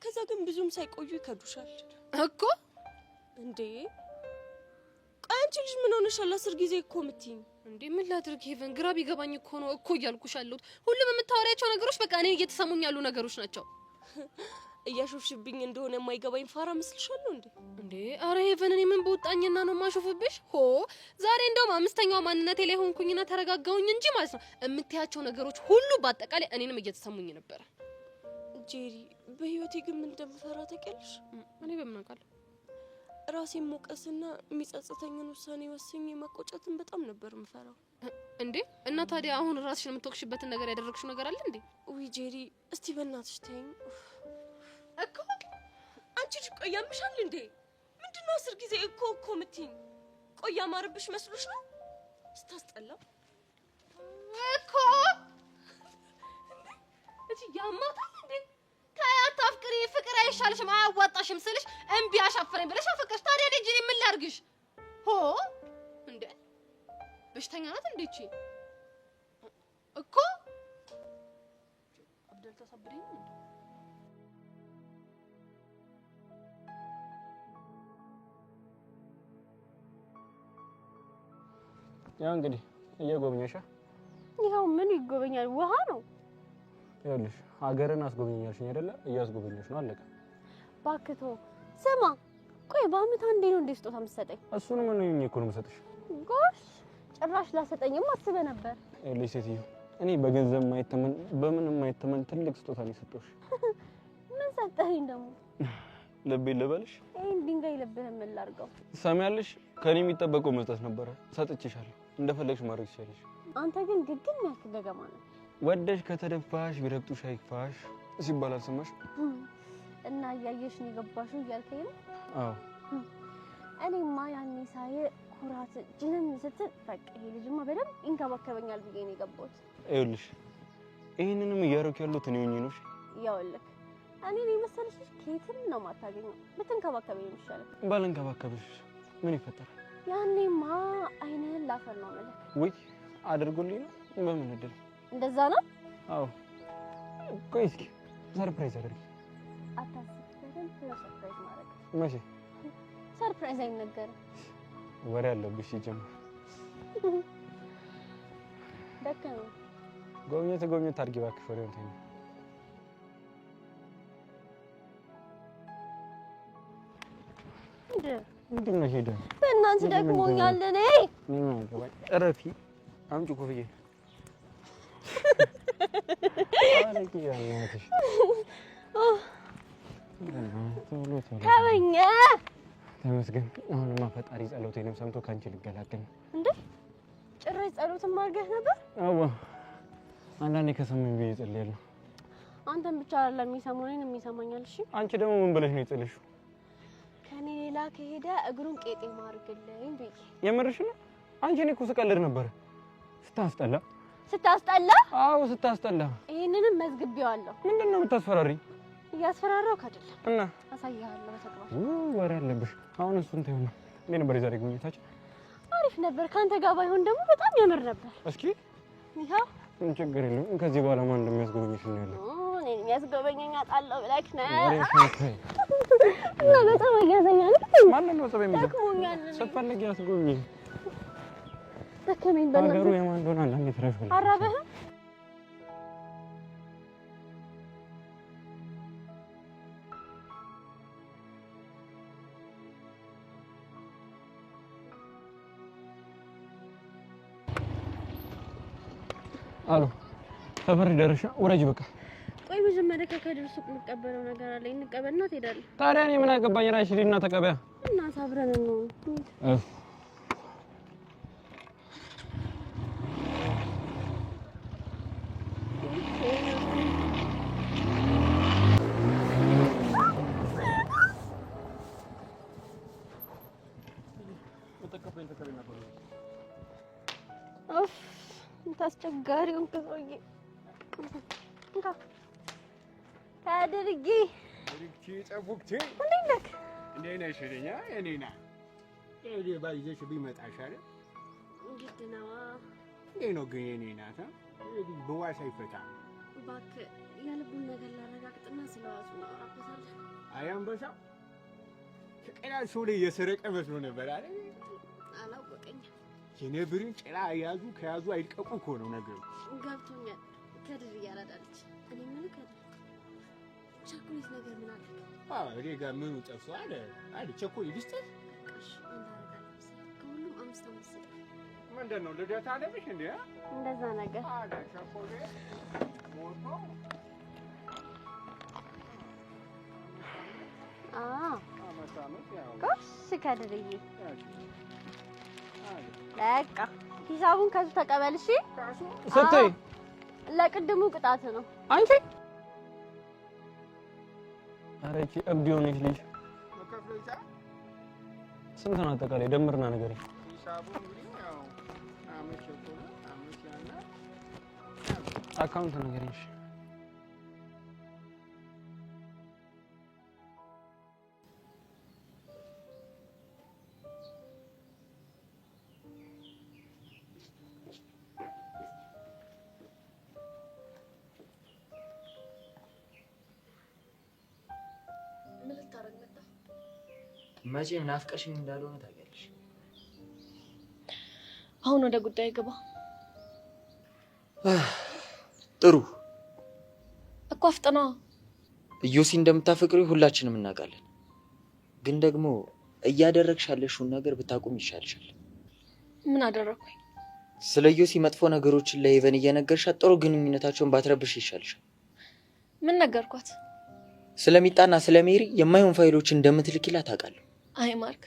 ከዛ ግን ብዙም ሳይቆዩ ይከዱሻል እኮ። እንዴ ቆይ አንቺ ልጅ ምን ሆነሻል? 10 ጊዜ እኮ የምትይኝ እንዴ? ምን ላድርግ ሄቨን፣ ግራ ቢገባኝ እኮ ነው እኮ እያልኩሽ ያለሁት። ሁሉም የምታወሪያቸው ነገሮች በቃ እኔ እየተሰሙኝ ያሉ ነገሮች ናቸው። እያሾፍሽብኝ እንደሆነ የማይገባኝ ፋራ መስልሻለሁ እንዴ? እንዴ አረ ሄቨን፣ እኔ ምን በወጣኝና ነው ማሾፍብሽ? ሆ ዛሬ እንደውም 5ኛው ማንነቴ ላይ ሆንኩኝና ተረጋጋሁኝ እንጂ ማለት ነው የምትያቸው ነገሮች ሁሉ በአጠቃላይ እኔንም እየተሰሙኝ ነበር። ጄሪ፣ በህይወቴ ግን ምን እንደምፈራ ታውቂያለሽ? እኔ በምን አውቃለሁ? ራሴን ሞቀስና የሚጸጽተኝን ውሳኔ ወስኜ መቆጨትን በጣም ነበር የምፈራው። እንዴ እና ታዲያ አሁን ራስሽን የምትወቅሽበትን ነገር ያደረግሽው ነገር አለ እንዴ? ውይ ጄሪ፣ እስቲ በእናትሽ ተይኝ እኮ። አንቺ ልጅ ቆይ ያምሻል እንዴ? ምንድነው 10 ጊዜ እኮ የምትይኝ? ቆይ ያማረብሽ መስሎሽ ነው? ስታስጠላው እኮ። እቺ ያማታል እንዴ? ታያታፍቅሪ፣ ፍቅር አይሻልሽም፣ አያዋጣሽም ስልሽ እምቢ አሻፈረኝ ብለሽ አፈቀርሽ። ታዲያ ልጅ ምን ላድርግሽ? ሆ እንዴ በሽተኛ ናት እንዴ እቺ እኮ። አብደል ተሰብሪኝ እንዴ? ያው እንግዲህ እየጎበኘሽ ይኸው ምን ይጎበኛል? ውሃ ነው። ይኸውልሽ ሀገርን አስጎበኛልሽኝ አይደለ? እያስጎበኘሽ ነው። አለቀ። ባክቶ ስማ፣ ቆይ በአመት አንዴ ነው እንዴ ስጦታ የምትሰጠኝ? እሱን ምን ነው እኮ ነው የምሰጥሽ። ጎሽ፣ ጭራሽ ላሰጠኝም አስበህ ነበር። ይኸውልሽ ሴትዮ፣ እኔ በገንዘብ ማይተመን በምንም ማይተመን ትልቅ ስጦታ ነው የሰጠሁሽ። ምን ሰጠኸኝ ደግሞ? ልቤ ልበልሽ? ይሄን ድንጋይ ልብህን ምን ላድርገው? ትሰሚያለሽ? ከኔ የሚጠበቀው መስጠት ነበረ። ሰጥቼሻለሁ። እንደፈለግሽ ማድረግ ትችያለሽ። አንተ ግን ግግም ያልክ ገገማ ነው። ወደሽ ከተደፋሽ ቢረግጡሽ አይክፋሽ ሲባል አልሰማሽ? እና እያየሽ ነው የገባሽው እያልከኝ ነው? አዎ። እኔማ ያኔ ሳይ ኩራት ጅንን ስትል በቃ ይሄ ልጅማ በደንብ ይንከባከበኛል ብዬ ነው የገባሁት። ይኸውልሽ ይሄንንም እያደረኩ ያለሁት እኔ ሆኜ ነው። ይኸውልህ እኔ ነው መሰለሽ ከየትም ነው የማታገኘው። ብትንከባከበኝ ነው የሚሻለው። ባልንከባከብሽ ምን ይፈጠራል? ያኔማ አይንህን ላፈር ነው ማለት። ወይ አድርጎልኝ ነው? በምን እድል? እንደዛ ነው? አዎ። ቆይ እስኪ ሰርፕራይዝ አድርጊ። አታስብ፣ በደንብ ነው ሰርፕራይዝ ማድረግ። መቼ? ሰርፕራይዝ አይነገርም። ወሬ አለብሽ ይጀምር። ደከመኝ። ጎብኘት አድርጊ እባክሽ ወሬውን ተይኝ። ምንድን ነው ሄደ? በእናትህ ደክሞኛል እኔ። እረፊ። አምጪ ኮፍዬ። ተወኝ። ተመስገን። አሁንማ ፈጣሪ ጸሎቴንም ሰምቶ ከአንቺ ልገላገል ነው። እንዴ ጭራሽ ጸሎትም አድርገህ ነበር? አዎ፣ አንዳንዴ ከሰማኝ ብዬ እጸልያለሁ። አንተን ብቻ አይደለም የሚሰማው እኔን የሚሰማኛል። እሺ አንቺ ደግሞ ምን ብለሽ ነው የጸለይሽው? ከኔ ሌላ ከሄደ እግሩን ቄጤማ አድርግልኝ ብዬ። የምርሽ ነው? አንቺ እኔ እኮ ስቀልድ ነበር። ስታስጠላ። አዎ ስታስጠላ። ይሄንንም መዝግቤዋለሁ። ምንድን ነው የምታስፈራሪኝ? እያስፈራራሁህ አይደለም እና አሳይሃለሁ በተግባር። ወሬ አለብሽ። አሁን እሱን ተይው ነው። እንዴት ነበር የዛሬ ጉብኝታችን? አሪፍ ነበር። ካንተ ጋር ባይሆን ደግሞ በጣም ያምር ነበር። እስኪ ይኸው። ችግር የለውም። ከዚህ በኋላ ማን እንደሚያስጎበኝሽ ነው ያለው? እኔን የሚያስጎበኘኝ አጣለሁ ብለህ ነው? እና በጣም አያዘኛል። ማንን ነው ጸበይ የሚይዘው? ደክሞኛል። ስትፈልጊ አስጎብኚኝ። ደከመኝ። በእናትህ ሀገሩ የማን እንደሆነ አንዳንዴ ትረሻለሽ። አራበህም? አሎ ሰፈር ደረሻ ወራጅ በቃ። ቆይ መጀመሪያ ከከድር ሱቅ የምትቀበለው ነገር አለ። እንቀበልና ትሄዳለህ። ታዲያ እኔ ምን አገባኝ? ራስሽ ሂጂና ተቀበያ። እና አብረን ነው። አስቸጋሪውን ከሰውዬ ታድርጊ። ጸቡክቴ እንዴት ነሽ? እኔና ባይዘሽ ቢመጣሽ አይደል? ግድ ነዋ። እንዴት ነው ግን የኔ ናት? በዋስ አይፈታም። እባክህ የልቡን ነገር ላረጋግጥና ስለዋሱ እናወራበታለን። አይ አንበሳው ከቀና ሰው ላይ የሰረቀ መስሎ ነበር አይደል? አላወቀኝም። የነብርን ጭራ ያዙ ከያዙ አይልቀቁ እኮ ነው ነገሩ። ገብቶኛል። ከድር እያራዳለች። እኔ ምን ከድር ቸኮሌት ነገር ምን አለ? እኔ ጋር ምኑ ጠፍቷል? ቸኮሌት ልስጥህ? እሺ እንዳረጋለች። ከሁሉም 5 ዓመት ሰጠ። ምንድን ነው ልደት አለብሽ እንዴ? እንደዛ ነገር ቸኮሌት ሞቶ ጎሽ ከድርዬ በቃ ሂሳቡን ከሱ ተቀበል። እሺ ስትይ ለቅድሙ ቅጣት ነው። አንቺ ኧረ እቺ እብድ የሆነች ልጅ ስንት ነው አጠቃላይ? ደምርና ነገር አካውንት ነገር እሺ። መቼም ናፍቀሽኝ እንዳልሆነ ታውቂያለሽ። አሁን ወደ ጉዳይ ግባ። ጥሩ እኮ አፍጥና። ኢዮሲ እንደምታፈቅሪው ሁላችንም እናውቃለን። ግን ደግሞ እያደረግሽ ያለሽውን ነገር ብታቆም ይሻልሻል። ምን አደረኩኝ? ስለ ኢዮሲ መጥፎ ነገሮችን ለሄቨን እየነገርሻት ጥሩ ግንኙነታቸውን ባትረብሽ ይሻልሻል። ምን ነገርኳት? ስለሚጣና ስለሜሪ የማይሆን ፋይሎችን እንደምትልኪላት አውቃለሁ። አይ ማርክ፣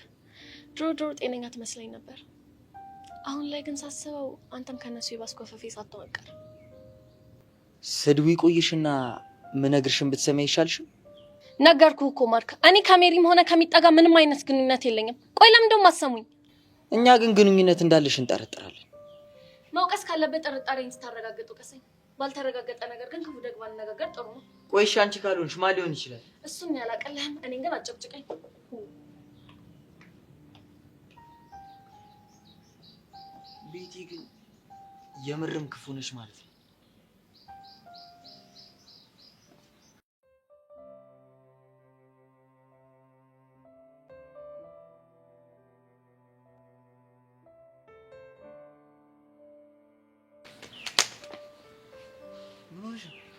ድሮ ጤነኛ ትመስለኝ ነበር። አሁን ላይ ግን ሳስበው አንተም ከነሱ የባስኮፈፌ ሳትወቀር። ስድዊ ቆይሽና ምነግርሽን ብትሰማ ይሻልሽም። ነገርኩህ እኮ ማርክ፣ እኔ ከሜሪም ሆነ ከሚጣጋ ምንም አይነት ግንኙነት የለኝም። ቆይ ለምን ደሞ አሰሙኝ? እኛ ግን ግንኙነት እንዳለሽ እንጠረጥራለን። መውቀስ ካለበት ጥርጣሬን ስታረጋግጡ ቀሰኝ። ባልተረጋገጠ ነገር ግን ክፉ ደግ ባልነጋገር ጥሩ ነው። ቆይ እሺ፣ አንቺ ካልሆንሽ ማን ሊሆን ይችላል? እሱም ያላቀልህም። እኔን ግን አጨብጭቀኝ። ቤቲ ግን የምርም ክፉ ነሽ ማለት ነው።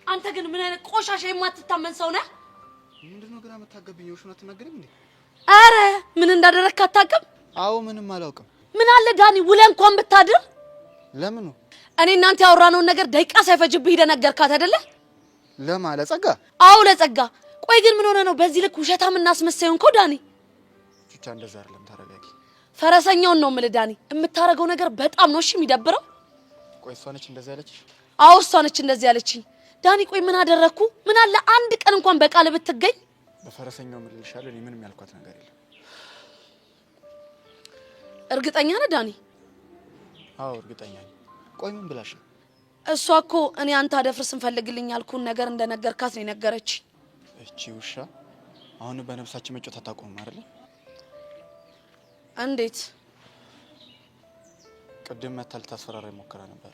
አንተ ግን ምን አይነት ቆሻሻ የማትታመን ሰው ነህ? ምንድነው ግራ መታገብኝ? ውሽና አትናገርም እንዴ? አረ ምን እንዳደረግክ አታውቅም? አዎ ምንም አላውቅም። ምን አለ ዳኒ ውለህ እንኳን ብታድር። ለምን? እኔ እናንተ ያወራነውን ነገር ደቂቃ ሳይፈጅብህ ሄደህ ነገርካት አይደለ? ለጸጋ? አዎ ለጸጋ። ቆይ ግን ምን ሆነ ነው በዚህ ልክ ውሸታም እና አስመሳይ ሆንከው ዳኒ? ብቻ እንደዛ አይደለም፣ ተረጋጊ። ፈረሰኛውን ነው የምልህ ዳኒ። የምታረገው ነገር በጣም ነው እሺ የሚደብረው። ቆይ እሷ ነች እንደዛ ያለችሽ? አዎ እሷ ነች እንደዚህ ያለችኝ። ዳኒ ቆይ ምን አደረኩ? ምን አለ አንድ ቀን እንኳን በቃል ብትገኝ። በፈረሰኛው ምልልሻለሁ። እኔ ምንም ያልኳት ነገር የለም። እርግጠኛ ነህ ዳኒ? አዎ እርግጠኛ ነኝ። ቆይ ምን ብላሽ? እሷ እኮ እኔ አንተ አደፍርስ እንፈልግልኝ ያልኩን ነገር እንደነገርካት ነው የነገረችኝ። እቺ ውሻ አሁን በነፍሳችን መጮት አታቆምም አይደል? እንዴት? ቅድም መታ ልታስፈራራኝ ሞክራ ነበር።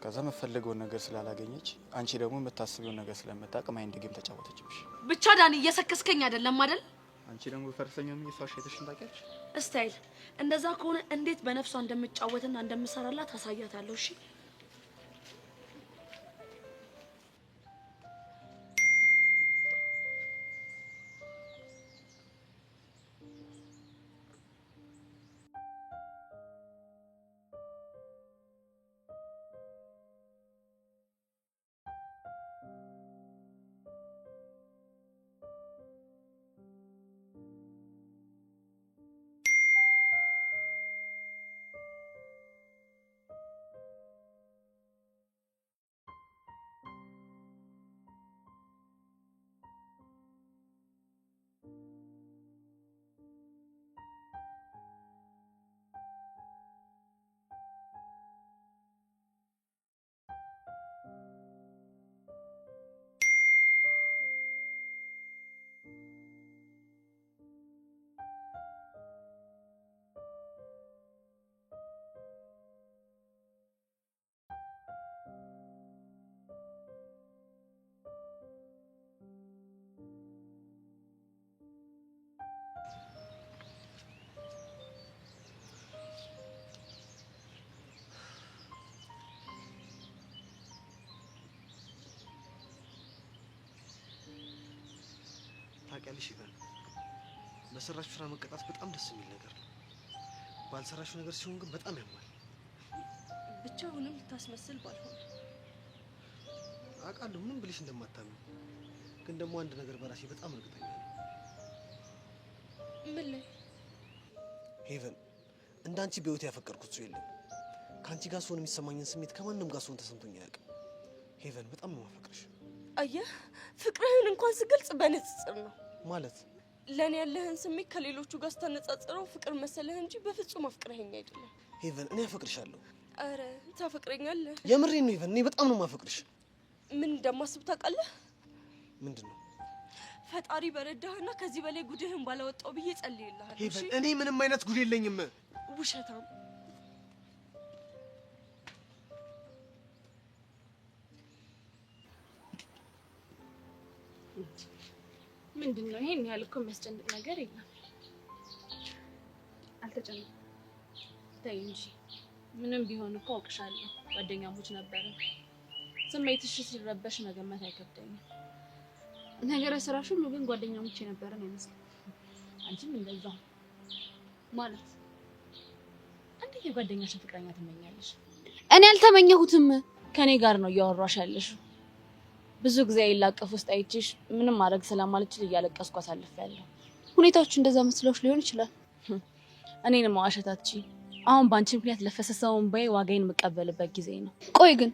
ከዛ የምትፈልገውን ነገር ስላላገኘች አንቺ ደግሞ የምታስቢውን ነገር ስለምታውቅ ማይንድ ጌም ተጫወተችብሽ። ብቻ ዳኒ እየሰከስከኝ አይደለም አይደል? አንቺ ደግሞ ፈረሰኛውን እየሷሽ ሄደሽን ታውቂያለሽ? ስታይል እንደዛ ከሆነ እንዴት በነፍሷ እንደምጫወትና እንደምሰራላት አሳያታለሁ። እሺ ታውቂያለሽ ይበል በሰራሽው ስራ መቀጣት በጣም ደስ የሚል ነገር ነው። ባልሰራሽው ነገር ሲሆን ግን በጣም ያማል። ብቻውንም ልታስመስል ባልሆነ አውቃለሁ ምንም ብልሽ እንደማታምኝ፣ ግን ደግሞ አንድ ነገር በራሴ በጣም እርግጠኛ ነኝ። ምን ላይ? ሄቨን እንዳንቺ በህይወት ያፈቀርኩት ሰው የለም። ካንቺ ጋር ስሆን የሚሰማኝን ስሜት ከማንም ጋር ስሆን ተሰምቶኝ አያውቅም። ሄቨን በጣም ነው ማፈቅርሽ። አየህ ፍቅርህን እንኳን ስገልጽ በንጽጽር ነው ማለት። ለኔ ያለህን ስሜት ከሌሎቹ ጋር ስታነጻጽረው ፍቅር መሰለህ እንጂ በፍጹም አፍቅረኸኝ አይደለም። ሄቨን እኔ አፈቅርሻለሁ። አረ ታፈቅረኛለህ? የምሬን ነው ሄቨን፣ እኔ በጣም ነው ማፈቅርሽ። ምን እንደማስብ ታውቃለህ? ምንድነው? ፈጣሪ በረዳህና ከዚህ በላይ ጉድህን ባላወጣው ብዬ ጸልይልሃለሁ። ሄቨን እኔ ምንም አይነት ጉድ የለኝም። ውሸታም። ምንድነው? ይሄን ያህል እኮ የሚያስጨንቅ ነገር የለም። አልተጨነቅም። ተይ እንጂ ምንም ቢሆን እኮ አውቅሻለሁ። ጓደኛሞች ነበርን። ስሜትሽ ሲረበሽ መገመት አይከብደኝም። ነገረ ስራሽ ሁሉ ግን ጓደኛሞች የነበረን አይመስልም። አንቺም እንደዛው ማለት እንዴት የጓደኛሽን ፍቅረኛ ትመኛለሽ? እኔ አልተመኘሁትም። ከኔ ጋር ነው እያወራሽ ያለሽው። ብዙ ጊዜ ይላቀፍ ውስጥ አይቼሽ ምንም ማድረግ ስለማልችል እያለቀስኩ አሳልፌያለሁ። ሁኔታዎች እንደዛ መስሎሽ ሊሆን ይችላል። እኔንም ማዋሸታቺ አሁን ባንቺ ምክንያት ለፈሰሰውን ባይ ዋጋዬን የምቀበልበት ጊዜ ነው። ቆይ ግን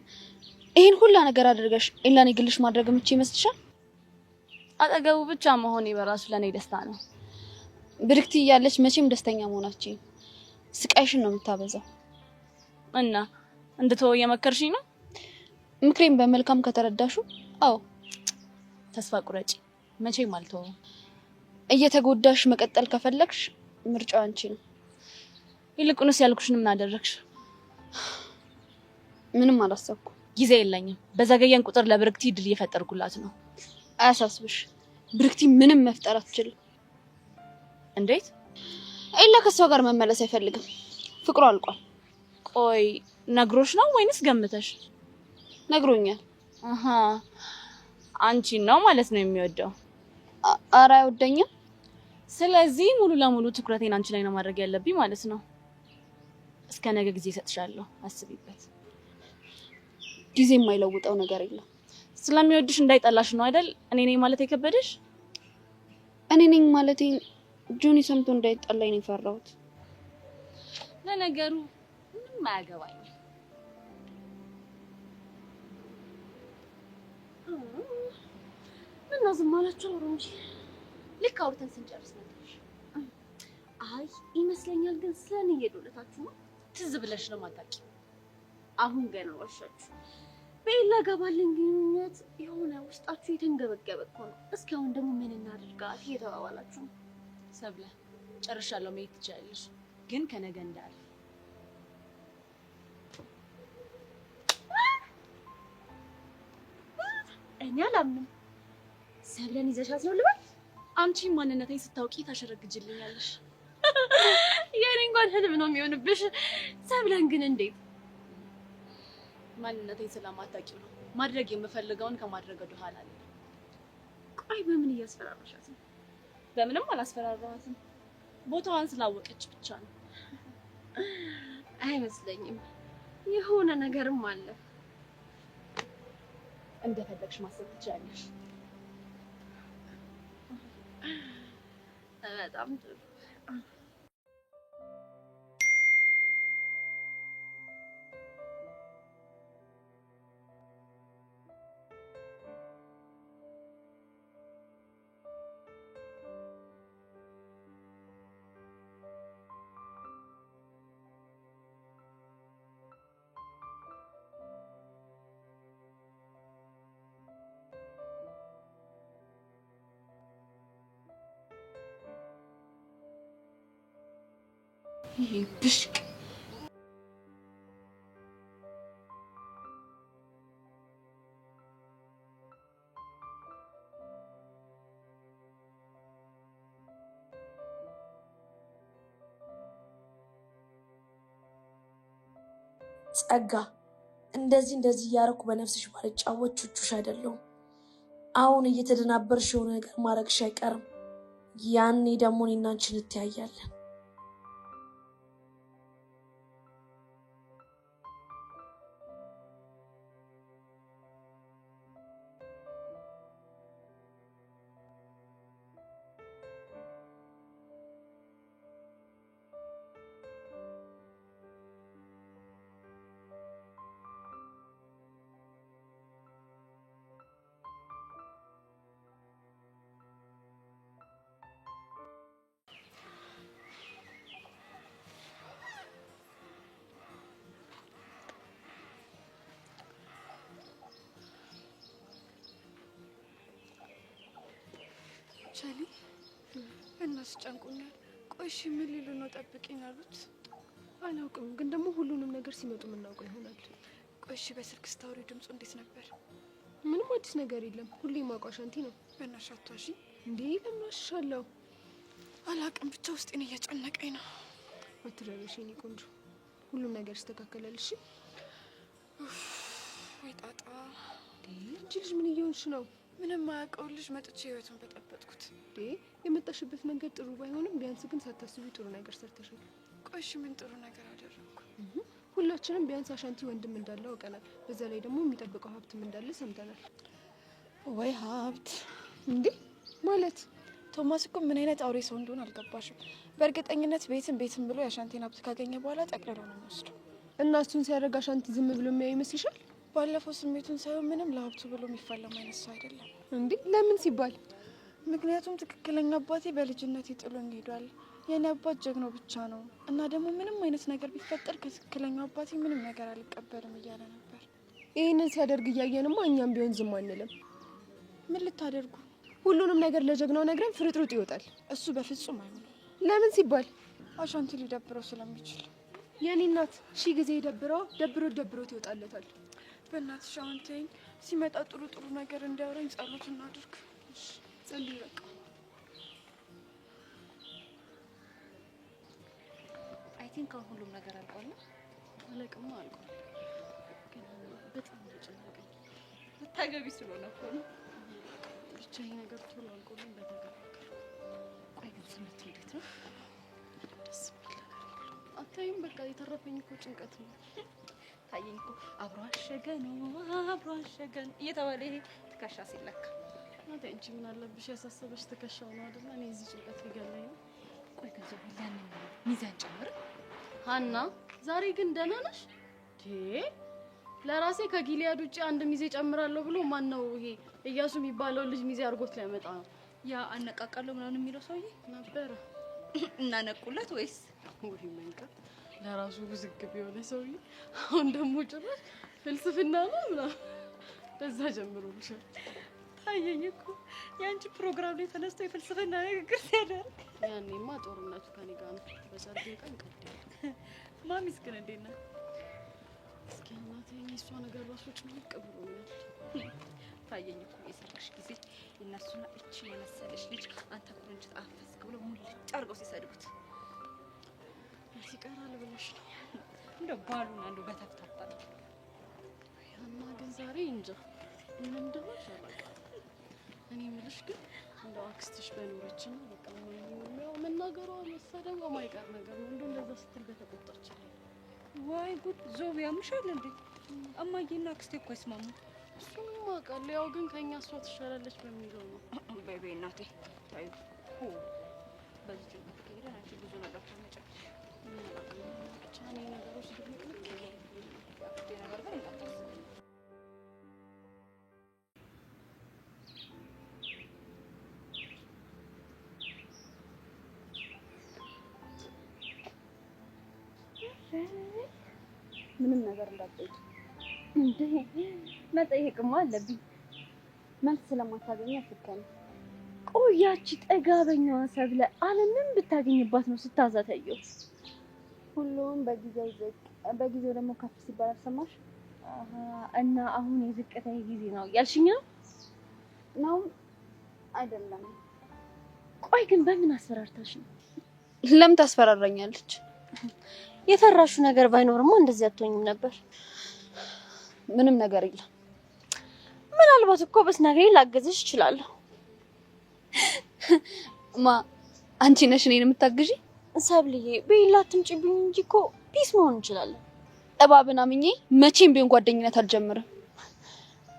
ይሄን ሁላ ነገር አድርገሽ ኤላን ግልሽ ማድረግ ምቼ ይመስልሻል? አጠገቡ ብቻ መሆኔ በራሱ ለኔ ደስታ ነው። ብርክቲ እያለች መቼም ደስተኛ መሆናችን ስቃይሽን ነው የምታበዛው። እና እንድትወው እየመከርሽኝ ነው? ምክሬን በመልካም ከተረዳሹ አዎ። ተስፋ ቁረጪ፣ መቼም አልተወውም። እየተጎዳሽ መቀጠል ከፈለግሽ ምርጫው አንቺ ነው። ይልቁንስ ያልኩሽን ምን አደረግሽ? ምንም አላሰብኩም። ጊዜ የለኝም። በዘገየን ቁጥር ለብርክቲ ድል እየፈጠርኩላት ነው። አያሳስብሽ፣ ብርክቲ ምንም መፍጠር አትችልም። እንዴት? ኤላ ከሷ ጋር መመለስ አይፈልግም። ፍቅሩ አልቋል። ቆይ ነግሮሽ ነው ወይንስ ገምተሽ? ነግሮኛል። አሃ አንቺ ነው ማለት ነው የሚወደው? ኧረ አይወደኝም። ስለዚህ ሙሉ ለሙሉ ትኩረቴን አንቺ ላይ ነው ማድረግ ያለብኝ ማለት ነው። እስከ ነገ ጊዜ እሰጥሻለሁ፣ አስቢበት። ጊዜ የማይለውጠው ነገር የለም። ስለሚወድሽ እንዳይጠላሽ ነው አይደል? እኔ ነኝ ማለት የከበደሽ? እኔ ነኝ ማለት ጆኒ ሰምቶ እንዳይጠላኝ ነው የፈራሁት። ለነገሩ ምንም አያገባኝ። ምን ነው ዝም አላችሁ? አውሩ እንጂ ልክ አውርተን ስንጨርስ ነበር። አይ ይመስለኛል፣ ግን ስለኔ እየዶለታችሁ ነው። ትዝ ብለሽ ነው ማታውቂው። አሁን ገና ዋሻችሁ። በኤላ ገባልን ግንኙነት የሆነ ውስጣችሁ የተንገበገበ እኮ ነው። እስካሁን ደግሞ ምን እናድርጋት እየተባባላችሁ ነው። ሰብለ ጨርሻለሁ፣ መሄድ ትችያለሽ፣ ግን ከነገ እንዳለ እኔ አላምንም። ሰብለን ይዘሻት ነው ልበል? አንቺ ማንነቴን ስታውቂ ታሸረግጅልኛለሽ። የኔ እንኳን ህልም ነው የሚሆንብሽ። ሰብለን ግን እንዴት? ማንነቴን ስለማታውቂው ነው። ማድረግ የምፈልገውን ከማድረግ ወደ ኋላ አለ። ቆይ በምን እያስፈራራሻት ነው? በምንም አላስፈራራኋትም። ቦታዋን ስላወቀች ብቻ ነው። አይመስለኝም። የሆነ ነገርም አለ። እንደፈለግሽ ማሰብ ትችያለሽ። በጣም ጥሩ። ይሄ ብሽቅ ጸጋ፣ እንደዚህ እያረኩ በነፍስሽ ባልጫወት ቹቹሽ አይደለሁም። አሁን እየተደናበርሽ የሆነ ነገር ማድረግሽ አይቀርም። ያኔ ደግሞ እኔና አንቺ እንተያያለን። ቻሊ እናስ ጨንቁኛል። ቆይ እሺ ምን ሊሉ ነው ጠብቂኝ አሉት? አላውቅም፣ ግን ደግሞ ሁሉንም ነገር ሲመጡ የምናውቀው ይሆናል። ቆይ እሺ በስልክ ስታወሪ ድምፁ እንዴት ነበር? ምንም አዲስ ነገር የለም። ሁሌም ማውቀው አሻንቲ ነው። በእናትሽ አትዋሺ እንዴ! ለምን ዋሽሻለሁ? አላውቅም፣ ብቻ ውስጤን እየጨነቀኝ ነው። አትረበሽ የኔ ቆንጆ፣ ሁሉም ነገር ይስተካከላል። እሺ ወይ ጣጣ! እንጂ ልጅ ምን እየሆንሽ ነው? ምንም ማያውቀው ልጅ መጥቼ ህይወቱን በጠበጥኩት። የመጣሽበት መንገድ ጥሩ ባይሆንም ቢያንስ ግን ሳታስቢ ጥሩ ነገር ሰርተሻል። ቆይ እሺ ምን ጥሩ ነገር አደረኩ? ሁላችንም ቢያንስ አሻንቲ ወንድም እንዳለው አውቀናል። በዛ ላይ ደግሞ የሚጠብቀው ሀብትም እንዳለ ሰምተናል። ወይ ሀብት እንዴ! ማለት ቶማስ እኮ ምን አይነት አውሬ ሰው እንደሆነ አልገባሽም። በእርግጠኝነት ቤትም ብሎ የአሻንቲን ሀብት ካገኘ በኋላ ጠቅልሎ ነው የሚወስደው። እና እሱን ሲያደርግ አሻንቲ ዝም ብሎ የሚያይ ይመስልሻል? ባለፈው ስሜቱን ሳይሆን ምንም ለሀብቱ ብሎ የሚፋለም አይነት ሰው አይደለም። እንዴ ለምን ሲባል? ምክንያቱም ትክክለኛ አባቴ በልጅነት ጥሎኝ ሄዷል። የኔ አባት ጀግናው ብቻ ነው እና ደግሞ ምንም አይነት ነገር ቢፈጠር ከትክክለኛው አባቴ ምንም ነገር አልቀበልም እያለ ነበር። ይህንን ሲያደርግ እያየንማ እኛም ቢሆን ዝም አንልም። ምን ልታደርጉ? ሁሉንም ነገር ለጀግናው ነግረን ፍርጥርጥ ይወጣል። እሱ በፍጹም አይሆንም። ለምን ሲባል? አሻንቲ ሊደብረው ስለሚችል። የኔ እናት ሺህ ጊዜ ደብሮት ይወጣለታል። በእናትሽ አሁን ተይኝ። ሲመጣ ጥሩ ነገር እንዲያወራኝ ጸሎት እናድርግ። ጸልይ በቃ። አይ ቲንክ ሁሉም ነገር አልቋል። አለቅማ አልቋል። ግን በጣም ተጨነቀኝ። ልታገቢ ስለሆነ እኮ ነው። ብቻ ይሄ ነገር ቶሎ አልቆልኝ በተገባከር። ቆይ ግን ስምት እንዴት ነው? ደስ የሚል ነገር የለም። አታይም? በቃ የተረፈኝ እኮ ጭንቀት ነው። ታየኝ እኮ አብሮ አሸገን እየተባለ ይሄ ትከሻ ሲለካ ናት። አንቺ ምን አለብሽ? ያሳሰበሽ ትከሻው ነው አይደል? እኔ እዚህ ጭንቀት ሊገለኝ ነው። ቆይ ግን ዘው ለምን ሚዛን ጨምር? ሀና ዛሬ ግን ደህና ነሽ? ለራሴ ከጊሊያድ ውጪ አንድ ሚዜ ጨምራለሁ ብሎ ማን ነው ይሄ እያሱ የሚባለው ልጅ ሚዜ አድርጎት ሊያመጣ ነው? ያ አነቃቃለሁ ምናምን የሚለው ሰውዬ ነበረ። እናነቁለት ወይስ ወይ መንቀጥ? ለራሱ ውዝግብ የሆነ ሰውዬ አሁን ደግሞ ጭራሽ ፍልስፍና ነው ምናምን በዛ ጀምሮልሻል። ታየኝ እኮ የአንቺ ፕሮግራም ላይ ተነስቶ የፍልስፍና ንግግር ሲያደርግ ያኔማ ጦርነቱ ከኔ ጋር ነው። በሰርጌ ቀን ቀደል። ማሚስ ግን እንዴት ናት? እስኪ እናቴ እሷ ነገር ራሱ ጭምቅ ብሎኛል። ታየኝ እኮ የሰርግሽ ጊዜ እነሱና እቺ የመሰለሽ ልጅ አንተ ኩንጭ አፈስክ ብሎ ሙልጭ አድርገው ሲሰድቡት ይቀራል ብለሽ ነው? እንደው ባሉን አንዱ በተፍታታ ነው። ያና ግን ዛሬ እንጃ ምን እንደሆነ አላውቅም። እኔ የምልሽ ግን እንደው አክስትሽ በኖረችና በቃ ነው መናገሯ መሰደቧ ማይቀር ነገር ነው። እንደው እንደዛ ስትል በተቆጣች ወይ ጉድ! ዞብ ያምሻል እንዴ? እማዬና አክስቴ እኮ አይስማሙ። እሱም አውቃለሁ። ያው ግን ከኛ እሷ ትሻላለች በሚለው ነው። በይ በይ እናቴ ታዩ በዚህ ጭንቀት ከሄደ አንቺ ብዙ ነገር ታመጫለሽ። ብቻ እኔ ነገሮች ድብልቅልቅ ያክስቴ ነገር ግን እንዳታስቢ። ምንም ነገር እንዳትጠይቂ። እንዴ መጠየቅማ አለብኝ። መልስ ስለማታገኝ አትከኝ። ቆያቺ ጠጋበኛዋ ሰብለ ዓለምን ብታገኝባት ነው ስታዛተየው። ሁሉም በጊዜው ዝቅ በጊዜው ደግሞ ከፍ ሲባል አልሰማሽ? እና አሁን የዝቅታዬ ጊዜ ነው ያልሽኝ ነው አይደለም? ቆይ ግን በምን አስፈራርታሽ ነው? ለምን ታስፈራራኛለች? የፈራሹ ነገር ባይኖርማ እንደዚህ አትሆኝም ነበር። ምንም ነገር የለም። ምናልባት እኮ በስነገሬ ላገዝሽ እችላለሁ። አንቺ ነሽ እኔን የምታግዢ? ሰብልዬ በይላ አትምጪብኝ እንጂ እኮ ፒስ መሆን እንችላለን። እባብን አምኜ መቼም ቢሆን ጓደኝነት አልጀምርም።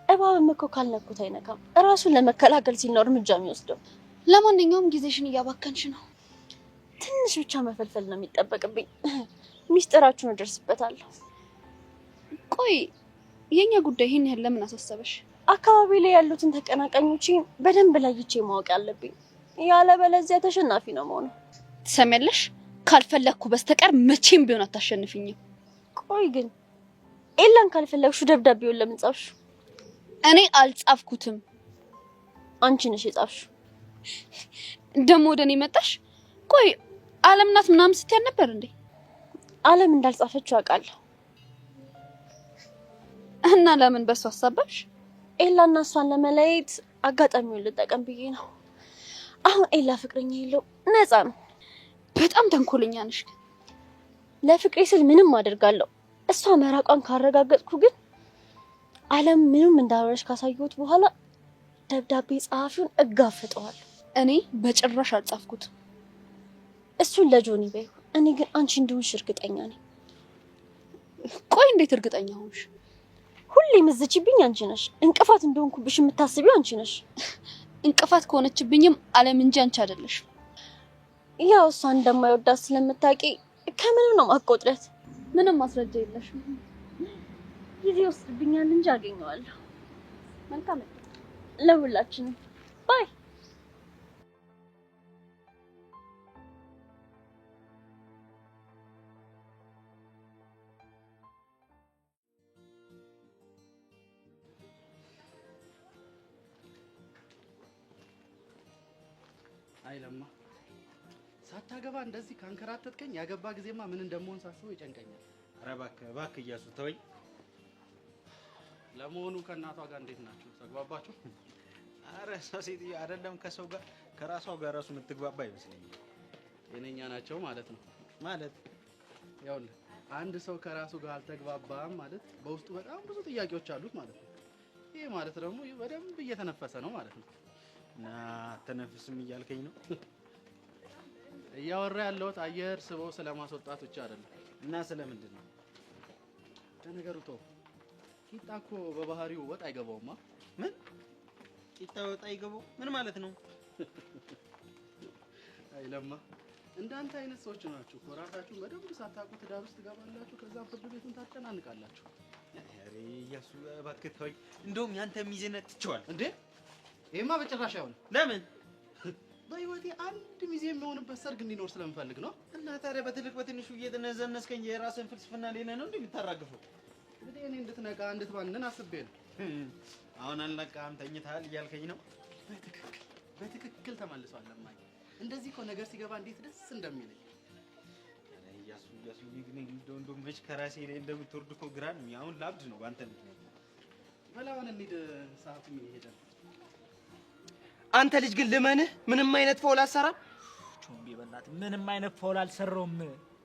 እባብም እኮ ካልነኩት አይነካም። ራሱን ለመከላከል ሲል ነው እርምጃ የሚወስደው። ለማንኛውም ጊዜሽን እያባከንሽ ነው። ትንሽ ብቻ መፈልፈል ነው የሚጠበቅብኝ። ሚስጥራችሁን እደርስበታለሁ። ቆይ የኛ ጉዳይ ይሄን ያህል ለምን አሳሰበሽ? አካባቢ ላይ ያሉትን ተቀናቃኞችን በደንብ ለይቼ ማወቅ አለብኝ። ያለበለዚያ ተሸናፊ ነው የምሆነው። ትሰሚያለሽ? ካልፈለኩ በስተቀር መቼም ቢሆን አታሸንፊኝም። ቆይ ግን ኤላን ካልፈለግሹ ደብዳቤውን ለምን ጻፍሹ? እኔ አልጻፍኩትም። አንቺ ነሽ የጻፍሹ። ደሞ ወደኔ መጣሽ? ቆይ ዓለም ናት ምናምን ስትያል ነበር እንዴ? ዓለም እንዳልጻፈችው አውቃለሁ። እና ለምን በሱ አሳበሽ? ኤላና እሷን ለመለየት አጋጣሚውን ልጠቀም ብዬ ነው። አሁን ኤላ ፍቅረኛ የለው፣ ነፃ ነው። በጣም ተንኮለኛ ነሽ። ለፍቅሬ ስል ምንም አደርጋለሁ። እሷ መራቋን ካረጋገጥኩ ግን ዓለም ምንም እንዳልሆነች ካሳየሁት በኋላ ደብዳቤ ጸሐፊውን እጋፈጠዋለሁ። እኔ በጭራሽ አልጻፍኩትም። እሱን ለጆኒ በይው። እኔ ግን አንቺ እንደሆንሽ እርግጠኛ ነኝ። ቆይ እንዴት እርግጠኛ ሆንሽ? ሁሌ መዘችብኝ አንቺ ነሽ። እንቅፋት እንደሆንኩብሽ የምታስቢው አንቺ ነሽ። እንቅፋት ከሆነችብኝም ዓለም እንጂ አንቺ አይደለሽ። ያው እሷ እንደማይወዳት ስለምታውቂ ከምንም ነው ማቆጥረት። ምንም ማስረጃ የለሽም። ጊዜ ወስድብኛል እንጂ አገኘዋለሁ። መልካም ለሁላችንም ባይ። አይለማ ሳታገባ እንደዚህ ካንከራተትከኝ ያገባ ጊዜማ ምን እንደምሆን ሳስበው ይጨንቀኛል። ኧረ እባክህ እባክህ እያሱ ተወኝ። ለመሆኑ ከእናቷ ጋር እንዴት ናችሁ? ተግባባችሁ? ኧረ ሰው ሴትዮ አይደለም ከሰው ጋር ከራሷ ጋር ራሱ የምትግባባ አይመስለኝም። ጤነኛ ናቸው ማለት ነው? ማለት ይኸውልህ አንድ ሰው ከራሱ ጋር አልተግባባም ማለት በውስጡ በጣም ብዙ ጥያቄዎች አሉት ማለት ነው። ይሄ ማለት ደግሞ በደንብ እየተነፈሰ ነው ማለት ነው። እና ተነፍስም እያልከኝ ነው? እያወራ ያለሁት አየር ስበው ስለማስወጣት ብቻ አይደለም። እና ስለምንድን ነው? ለነገሩ ተው። ቂጣ እኮ በባህሪው ወጥ አይገባውማ። ምን ቂጣ ወጥ አይገባው? ምን ማለት ነው? አይለማ እንዳንተ አይነት ሰዎች ናችሁ እኮ ራሳችሁን በደንብ ሳታውቁ ትዳር ውስጥ ትገባላችሁ፣ ከዛ ፍርድ ቤቱን ታጨናንቃላችሁ። ኧረ እያሱ እባክህ ተወኝ። እንደውም ያንተ ሚዜነት ትችዋለህ እንዴ? ይሄማ በጭራሽ አይሆንም። ለምን? በህይወቴ አንድ ሚዜ የሚሆንበት ሰርግ እንዲኖር ስለምፈልግ ነው። እና ታዲያ በትልቅ በትንሹ እየተነዘነስከኝ የራስን ፍልስፍና ሌላ ነው እንደምታራግፈው? እንግዲህ እኔ እንድትነቃ እንድትባንን አስቤ ነው። አሁን አልነቃም ተኝተሃል እያልከኝ ነው? በትክክል ተመልሷል። ለማኝ እንደዚህ እኮ ነገር ሲገባ እንዴት ደስ እንደሚለኝ። እያሱ ግን እንደውም መች ከራሴ ላይ እንደምትወርድ እኮ ግራ ነው። አሁን ላብድ ነው ባንተ ምክንያት። በላውን እንሂድ፣ ሰዓቱም እየሄደ ነው። አንተ ልጅ ግን ልመንህ ምንም አይነት ፎል አሰራም። ቾምቤ በእናትህ ምንም አይነት ፎል አልሰራውም።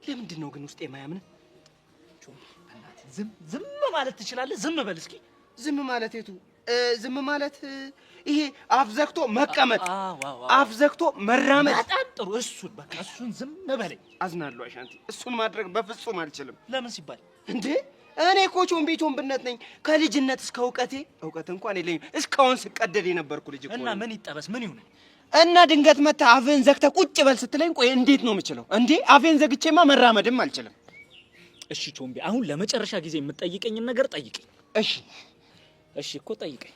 ለምንድን ነው ግን ውስጤ የማያምን? ቾምቤ በእናትህ ዝም ማለት ትችላለህ? ዝም በል እስኪ። ዝም ማለት የቱ? ዝም ማለት ይሄ አፍ ዘግቶ መቀመጥ፣ አፍ ዘግቶ መራመድ። በጣም ጥሩ። እሱን በቃ እሱን ዝም በለኝ። አዝናለሁ አሻንቲ፣ እሱን ማድረግ በፍጹም አልችልም። ለምን ሲባል እንዴ እኔ እኮ ቾምብነት ነኝ። ከልጅነት እስከ እውቀት እንኳን የለኝም። እስካሁን ስቀደድ የነበርኩ ልጅ እኮ። እና ምን ይጠበስ ምን ይሁን? እና ድንገት መታ አፍህን ዘግተህ ቁጭ በል ስትለኝ ቆይ እንዴት ነው የምችለው? እንዴ አፌን ዘግቼማ መራመድም አልችልም። እሺ ቾምቤ፣ አሁን ለመጨረሻ ጊዜ የምትጠይቀኝን ነገር ጠይቀኝ። እሺ እኮ ጠይቀኝ።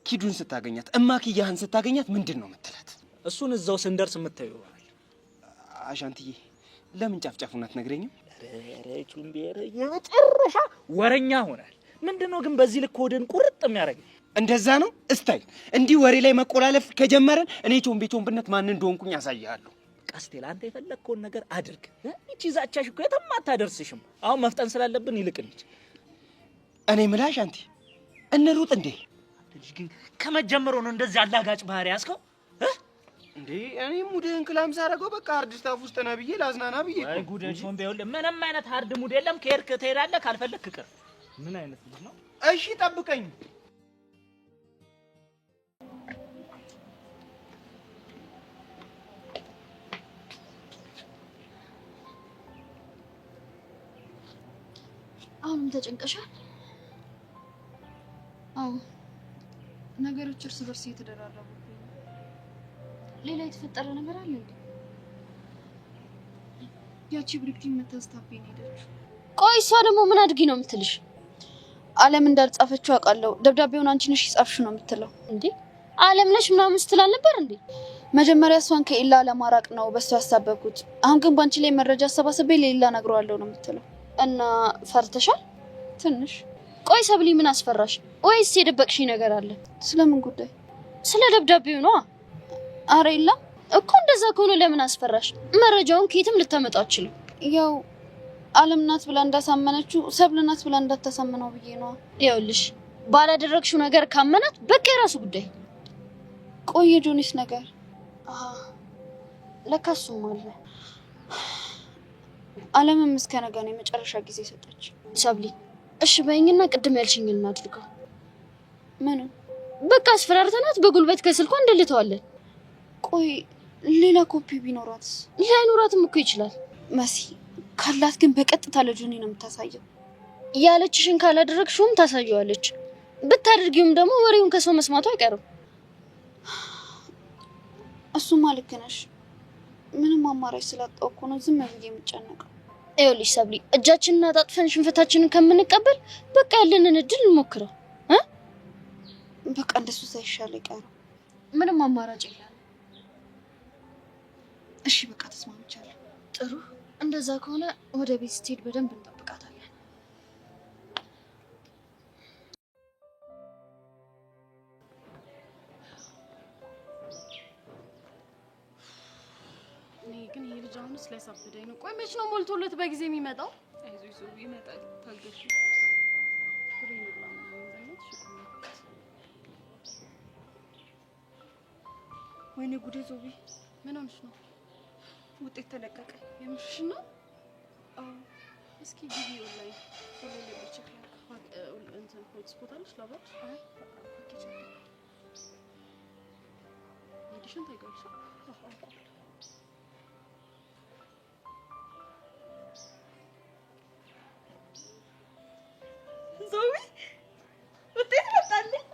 ኪዱን ስታገኛት እማክያህን ስታገኛት ምንድን ነው የምትላት? እሱን እዛው ስንደርስ የምታየው ይሆናል። አሻንትዬ ለምን ጫፍጫፉን አትነግረኝም? ኧረ ቾምቤ የመጨረሻ ወረኛ ሆናል። ምንድነው ግን በዚህ ልክ ወደን ቁርጥ የሚያደርግ? እንደዛ ነው እስታይ። እንዲህ ወሬ ላይ መቆላለፍ ከጀመረን እኔ ቾምብነት ማን እንደሆንኩኝ ያሳያለሁ። ቀስቴል አንተ የፈለግከውን ነገር አድርግ። እቺ ዛቻሽ እኮ የትም አታደርስሽም። አሁን መፍጠን ስላለብን ይልቅ እንጂ እኔ ምላሽ አንቲ እንሩጥ እንዴ? ልጅ ግን ከመጀመሩ ነው እንደዚህ አላጋጭ ባህሪ ያስከው እንዴ? እኔ ሙድህን ክላም ሳረገው በቃ ሃርድ ስታፍ ውስጥ ነህ ብዬ ላዝናና ብዬ ወይ ጉዴሽ ሆን ቢሆን ምንም አይነት ሃርድ ሙድ የለም። ከሄድክ ትሄዳለህ፣ ካልፈለግክ ቅር። ምን አይነት ልጅ ነው? እሺ ጠብቀኝ። አሁንም ተጨንቀሻል? አዎ፣ ነገሮች እርስ በርስ እየተደራረቡብኝ ነው። ሌላ የተፈጠረ ነገር አለ እንዴ? ያቺ ብሪክቲን መታስታብኝ ሄደችው። ቆይ እሷ ደግሞ ምን አድርጊ ነው የምትልሽ? ዓለም እንዳልጻፈችው አውቃለሁ። ደብዳቤውን አንቺ ነሽ የጻፍሽው ነው የምትለው። እንዴ ዓለም ነሽ ምናምን ስትል አልነበር እንዴ? መጀመሪያ እሷን ከኤላ ለማራቅ ነው በሷ ያሳበብኩት። አሁን ግን ባንቺ ላይ መረጃ አሰባስቤ ለሌላ ነግረዋለሁ ነው የምትለው። እና ፈርተሻል ትንሽ? ቆይ ሰብሊ ምን አስፈራሽ? ወይስ የደበቅሽ ነገር አለ? ስለምን ጉዳይ? ስለ ደብዳቤው ነው። አረ የለም እኮ። እንደዛ ከሆነ ለምን አስፈራሽ? መረጃውን ከየትም ልታመጣው አትችልም። ያው ዓለም ናት ብላ እንዳሳመነችው ሰብል ናት ብላ እንዳታሳመነው ብዬ ነው። ይኸውልሽ ባላደረግሽው ነገር ካመናት በቃ የራሱ ጉዳይ። ቆይ ጆኒስ ነገር ለካሱም አለ። ዓለምም እስከ ነገ ነው የመጨረሻ ጊዜ ሰጠች። ሰብሊ እሺ በይኝና ቅድም ያልሽኝ እናድርገው። ምን? በቃ አስፈራርተናት በጉልበት ከስልኳ እንደልተዋለን። ቆይ ሌላ ኮፒ ቢኖራትስ? ላይኖራትም እኮ ይችላል። መሲ ካላት ግን በቀጥታ ለጆኒ ነው የምታሳየው። ያለችሽን ካላደረግሽውም ታሳየዋለች። ብታደርጊውም ደግሞ ወሬውን ከሰው መስማቱ አይቀርም። እሱማ ልክ ነሽ። ምንም አማራጭ ስላጣው እኮ ነው ዝም ብዬ የምጨነቀው። ይኸውልሽ ሰብሊ፣ እጃችንን አጣጥፈን ሽንፈታችንን ከምንቀበል በቃ ያለንን እድል እንሞክረው። በቃ እንደሱ ሳይሻል አይቀርም። ምንም አማራጭ የለም። እሺ በቃ ተስማምቻለሁ። ጥሩ፣ እንደዛ ከሆነ ወደ ቤት ስትሄድ በደንብ እንጠብቃታለን። እኔ ግን ይሄ ልጅ አሁንስ ሊያሳብደኝ ነው። ቆይ መች ነው ሞልቶለት በጊዜ የሚመጣው? አይዞሽ ዞቢ፣ ይመጣል። ታገሺ። ወይኔ ጉዴ ዞቢ፣ ምን ሆንሽ ነው? ውጤት ተለቀቀ። የምርሽ ነው? አዎ። እስኪ ግቢ ኦንላይን ቶሎ ቼክ እንትን ሆትስፖት አለሽ ላባሽ? አይ ኦኬ ቼክ ሜዲሽን ታይጋልሽ? አዎ ዞቢ ውጤት መጣልኝ።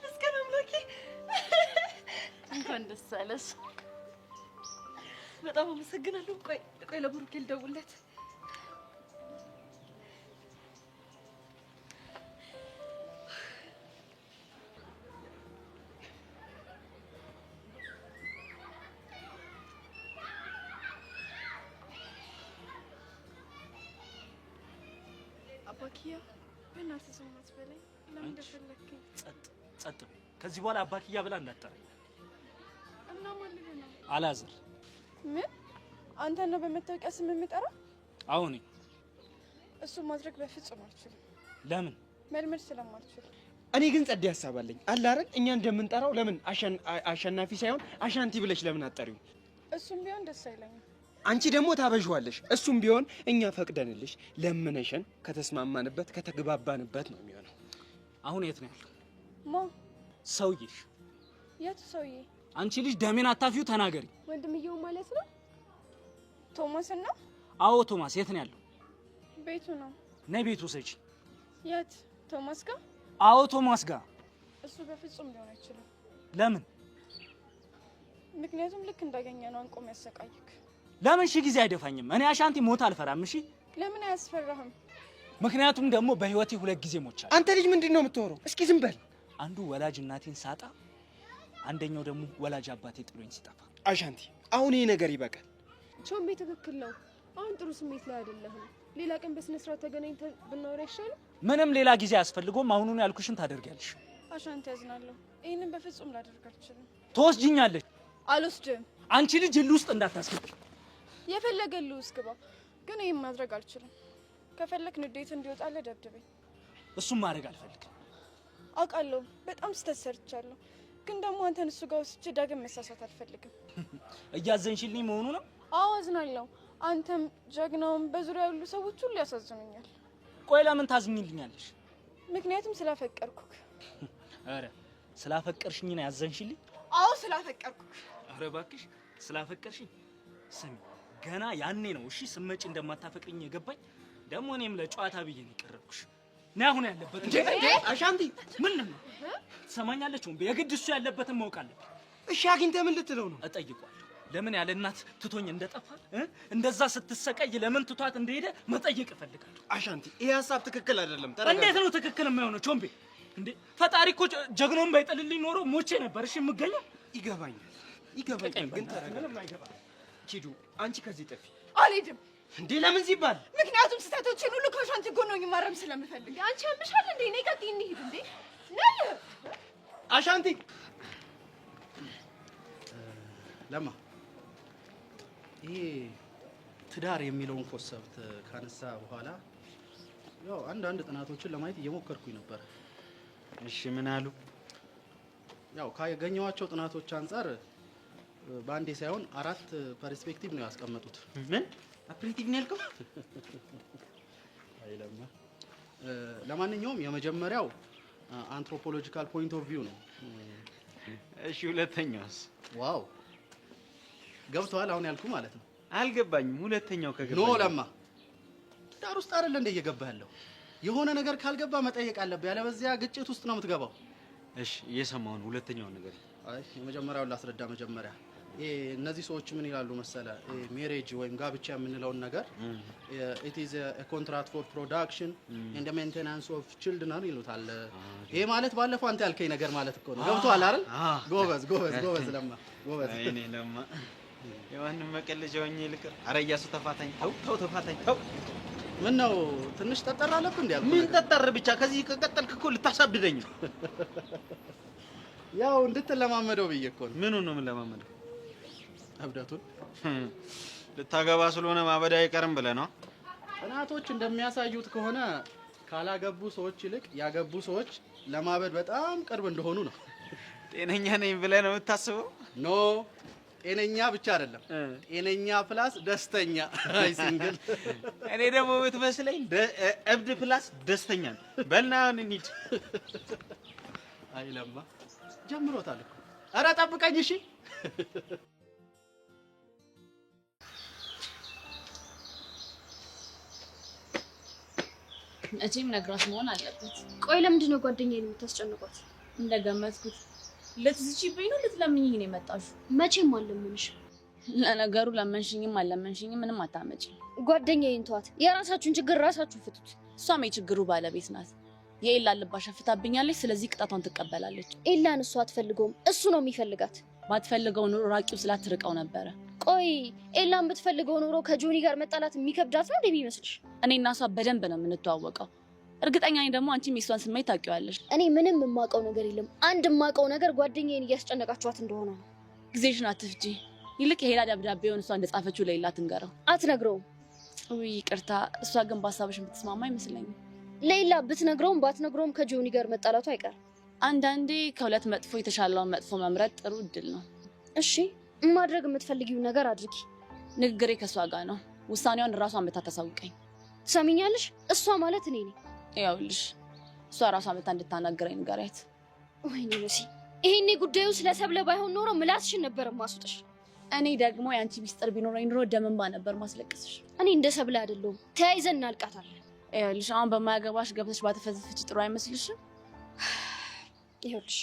መስገን አምላኬ፣ እንኳን ደስ አለሽ። በጣም አመሰግናለሁ። ቆይ ለብሩኬ ልደውልለት። አባኪያ በእናትህ ሰው አትበለኝ። ለምን እንደፈለግከኝ ጸጥ። ከዚህ በኋላ አባኪያ ብላ እንዳትጠራኝ። እና ማን ሊሆን ነው? አላዘር። ምን? አንተ ነው በመታወቂያ ስም የምጠራ? አሁን እሱ ማድረግ በፍጹም አልችልም። ለምን? መልመድ ስለማልችል። እኔ ግን ጸድ ያሳባለኝ አለ አይደል? እኛ እንደምንጠራው ለምን አሸናፊ ሳይሆን አሻንቲ ብለሽ ለምን አትጠሪው? እሱም ቢሆን ደስ አይለኝም። አንቺ ደግሞ ታበዥዋለሽ። እሱም ቢሆን እኛ ፈቅደንልሽ ለምነሽን ከተስማማንበት ከተግባባንበት ነው የሚሆነው። አሁን የት ነው ያለው? ማ? ሰውዬሽ። የቱ ሰውዬ? አንቺ ልጅ ደሜን አታፊው፣ ተናገሪ። ወንድምየው ማለት ነው? ቶማስ ነው? አዎ ቶማስ። የት ነው ያለው? ቤቱ ነው። ነይ ቤቱ ሰጪ። የት? ቶማስ ጋር? አዎ ቶማስ ጋር። እሱ በፍጹም ሊሆን አይችልም። ለምን? ምክንያቱም ልክ እንዳገኘ ነው አንቆ የሚያሰቃይክ። ለምን ሺህ ጊዜ አይደፋኝም? እኔ አሻንቲ ሞት አልፈራም። እሺ ለምን አያስፈራህም? ምክንያቱም ደግሞ በህይወቴ 2 ጊዜ ሞቻለሁ። አንተ ልጅ ምንድን ነው የምትወረው? እስኪ ዝም በል። አንዱ ወላጅ እናቴን ሳጣ፣ አንደኛው ደግሞ ወላጅ አባቴ ጥሎኝ ሲጠፋ። አሻንቲ አሁን ይሄ ነገር ይበቃል። ቾምቤ ትክክል ነው። አሁን ጥሩ ስሜት ላይ አይደለህም። ሌላ ቀን በስነ ስርዓት ተገናኝተን ብናወራ ይሻላል። ምንም ሌላ ጊዜ አያስፈልገውም። አሁኑን ያልኩሽን ታደርጊያለሽ። አሻንቲ ያዝናለሁ። ይሄንን በፍጹም ላደርግ አልችልም። ትወስጂኛለሽ? አልወስድም። አንቺ ልጅ እልህ ውስጥ እንዳታስገቢ። የፈለገልህ ውስጥ ግባ፣ ግን ይሄን ማድረግ አልችልም። ከፈለክ ንዴት እንዲወጣልህ ደብድበኝ። እሱም ማድረግ አልፈልግም። አውቃለሁ በጣም ስህተት ሰርቻለሁ፣ ግን ደግሞ አንተን እሱ ጋር ወስጄ ዳግም መሳሳት አልፈልግም። እያዘንሽልኝ መሆኑ ነው? አዎ አዝናለሁ። አንተም ጀግናውም በዙሪያ ያሉ ሰዎች ሁሉ ያሳዝኑኛል። ቆይ ለምን ታዝኝልኛለሽ? ምክንያቱም ስላፈቀርኩክ። አረ ስላፈቀርሽኝ ነው ያዘንሽልኝ? አዎ ስላፈቀርኩክ። አረ እባክሽ ስላፈቀርሽኝ። ስሚ ገና ያኔ ነው እሺ ስመጪ እንደማታፈቅሪኝ የገባኝ። ደግሞ እኔም ለጨዋታ ብዬ ነው የቀረብኩሽ። ነይ አሁን ያለበት እንዴ አሻንቲ ምን ነው ትሰማኛለች? ወንቤ የግድ እሱ ያለበትን ማወቅ አለብኝ። እሺ አግኝተህ ምን ልትለው ነው? እጠይቀዋለሁ። ለምን ያለ እናት ትቶኝ እንደጠፋ እንደዛ ስትሰቃይ ለምን ትቷት እንደሄደ መጠየቅ እፈልጋለሁ። አሻንቲ ይሄ ሀሳብ ትክክል አይደለም። እንዴት ነው ትክክል የማይሆነው? ቾምቤ እንዴ ፈጣሪ እኮ ጀግኖን ባይጠልልኝ ኖሮ ሞቼ ነበር። እሺ የምገኘው ይገባኛል፣ ግን ተረጋጋ። ሂዱ አንቺ ከዚህ ጥፊ። አልሄድም። እንዴ ለምን ሲባል? ምክንያቱም ስህተቶችን ሁሉ ከአሻንቲ ጎን ሆኜ ማረም ስለምፈልግ። አንቺ ያምሻል እንዴ? ነይ ቀጥይ፣ እንሂድ። እንዴ ነይ አሻንቲ። ለማ ይሄ ትዳር የሚለውን ኮንሰፕት ካነሳ በኋላ ያው አንዳንድ ጥናቶችን ለማየት እየሞከርኩኝ ነበር። እሺ ምን አሉ? ያው ካገኘኋቸው ጥናቶች አንጻር በአንዴ ሳይሆን 4 ፐርስፔክቲቭ ነው ያስቀመጡት። ምን አፕሪቲቭ ነው ያልከው? አይለማ። ለማንኛውም የመጀመሪያው አንትሮፖሎጂካል ፖይንት ኦፍ ቪው ነው። እሺ ሁለተኛውስ? ዋው ገብቷል አሁን ያልኩ ማለት ነው። አልገባኝም። ሁለተኛው ከገባኝ ኖ ለማ ዳር ውስጥ አይደል እንደ እየገባህ ያለው? የሆነ ነገር ካልገባ መጠየቅ አለብህ፣ ያለበዚያ ግጭት ውስጥ ነው የምትገባው። እሺ እየሰማሁ ነው። ሁለተኛውን ነገር አይ የመጀመሪያውን ላስረዳ። መጀመሪያ እነዚህ ሰዎች ምን ይላሉ መሰለ፣ ሜሬጅ ወይም ጋብቻ የምንለውን ነገር it is a contract for production and the maintenance of children ይሉታል። ይሄ ማለት ባለፈው አንተ ያልከኝ ነገር ማለት እኮ ነው። ገብቶሃል አይደል? ጎበዝ ጎበዝ ጎበዝ ለማ ጎበዝ። እኔ ለማ የማንም መቀለጃ ሆኜ ልቅር። ኧረ እያሱ ተፋታኝ። ተው ተፋታኝ ተው። ምን ነው ትንሽ ጠጠር አለብህ እንዴ? ምን ጠጠር ብቻ? ከዚህ ከቀጠልክ እኮ ልታሳብደኝ ነው። ያው እንድትለማመደው ብዬ እኮ ነው። ምኑን ነው የምንለማመደው? እብደቱን። ልታገባ ስለሆነ ማበዳ አይቀርም ብለህ ነው? ጥናቶች እንደሚያሳዩት ከሆነ ካላገቡ ሰዎች ይልቅ ያገቡ ሰዎች ለማበድ በጣም ቅርብ እንደሆኑ ነው። ጤነኛ ነኝ ብለህ ነው የምታስበው? ኖ ጤነኛ ብቻ አይደለም፣ ጤነኛ ፕላስ ደስተኛ። አይ ሲንግል። እኔ ደግሞ ብትመስለኝ እብድ ፕላስ ደስተኛ ነው። በልና አሁን እንሂድ። አይ ለማ ጀምሮታል እኮ። ኧረ ጠብቀኝ እሺ። እቺም ነግራሽ መሆን አለበት። ቆይ ለምንድን ነው ጓደኛዬን የምታስጨንቋት? እንደገመትኩት ልትዝቺብኝ ነው ልትለምኝኝ ነው የመጣሽው? መቼም አልለምንሽ። ለነገሩ ለመንሽኝም አልለመንሽኝም ምንም አታመጪ። ጓደኛዬን ተዋት፣ የራሳችሁን ችግር ራሳችሁ ፍቱት። እሷም የችግሩ ባለቤት ናት። የኤላ ልብ አሸፍታብኛለች፣ ስለዚህ ቅጣቷን ትቀበላለች። ኤላን እሷ አትፈልገውም፣ እሱ ነው የሚፈልጋት። ባትፈልገው ኑሮ ራቂው ስላትርቀው ነበረ። ቆይ ኤላን ብትፈልገው ኑሮ ከጆኒ ጋር መጣላት የሚከብዳት ነው እንደሚመስልሽ? እኔና እሷ በደንብ ነው የምንተዋወቀው። እርግጠኛ ነኝ ደግሞ አንቺም የሷን ስሜት ታውቂዋለሽ። እኔ ምንም የማውቀው ነገር የለም። አንድ የማውቀው ነገር ጓደኛዬን እያስጨነቃችኋት እንደሆነ ነው። ጊዜሽን አትፍጂ። ይልቅ የሄዳ ደብዳቤውን እሷ እንደጻፈችው ለሌላ ትንገረው። አትነግረውም? ውይ ይቅርታ፣ እሷ ግን በሀሳብሽ የምትስማማ አይመስለኝም። ሌላ ብትነግረውም ባትነግረውም ከጆኒ ጋር መጣላቱ አይቀርም። አንዳንዴ ከሁለት መጥፎ የተሻለውን መጥፎ መምረጥ ጥሩ እድል ነው። እሺ ማድረግ የምትፈልጊው ነገር አድርጊ። ንግግሬ ከእሷ ጋር ነው። ውሳኔዋን ራሷን መታ ታሳውቀኝ። ትሰሚኛለሽ? እሷ ማለት እኔ ነኝ። ይኸውልሽ እሷ ራሷ መታ እንድታናገረኝ ንገሪያት። ወይኔ መሲ፣ ይሄኔ ጉዳዩ ስለ ሰብለ ባይሆን ኖሮ ምላስሽን ነበር ማስወጥሽ። እኔ ደግሞ የአንቺ ሚስጥር ቢኖረኝ ኑሮ ደምንባ ነበር ማስለቀስሽ። እኔ እንደ ሰብለ አይደለሁም። ተያይዘን እናልቃታለን። ይኸውልሽ አሁን በማያገባሽ ገብተሽ ባትፈዝፍች ጥሩ አይመስልሽም? ይኸውልሽ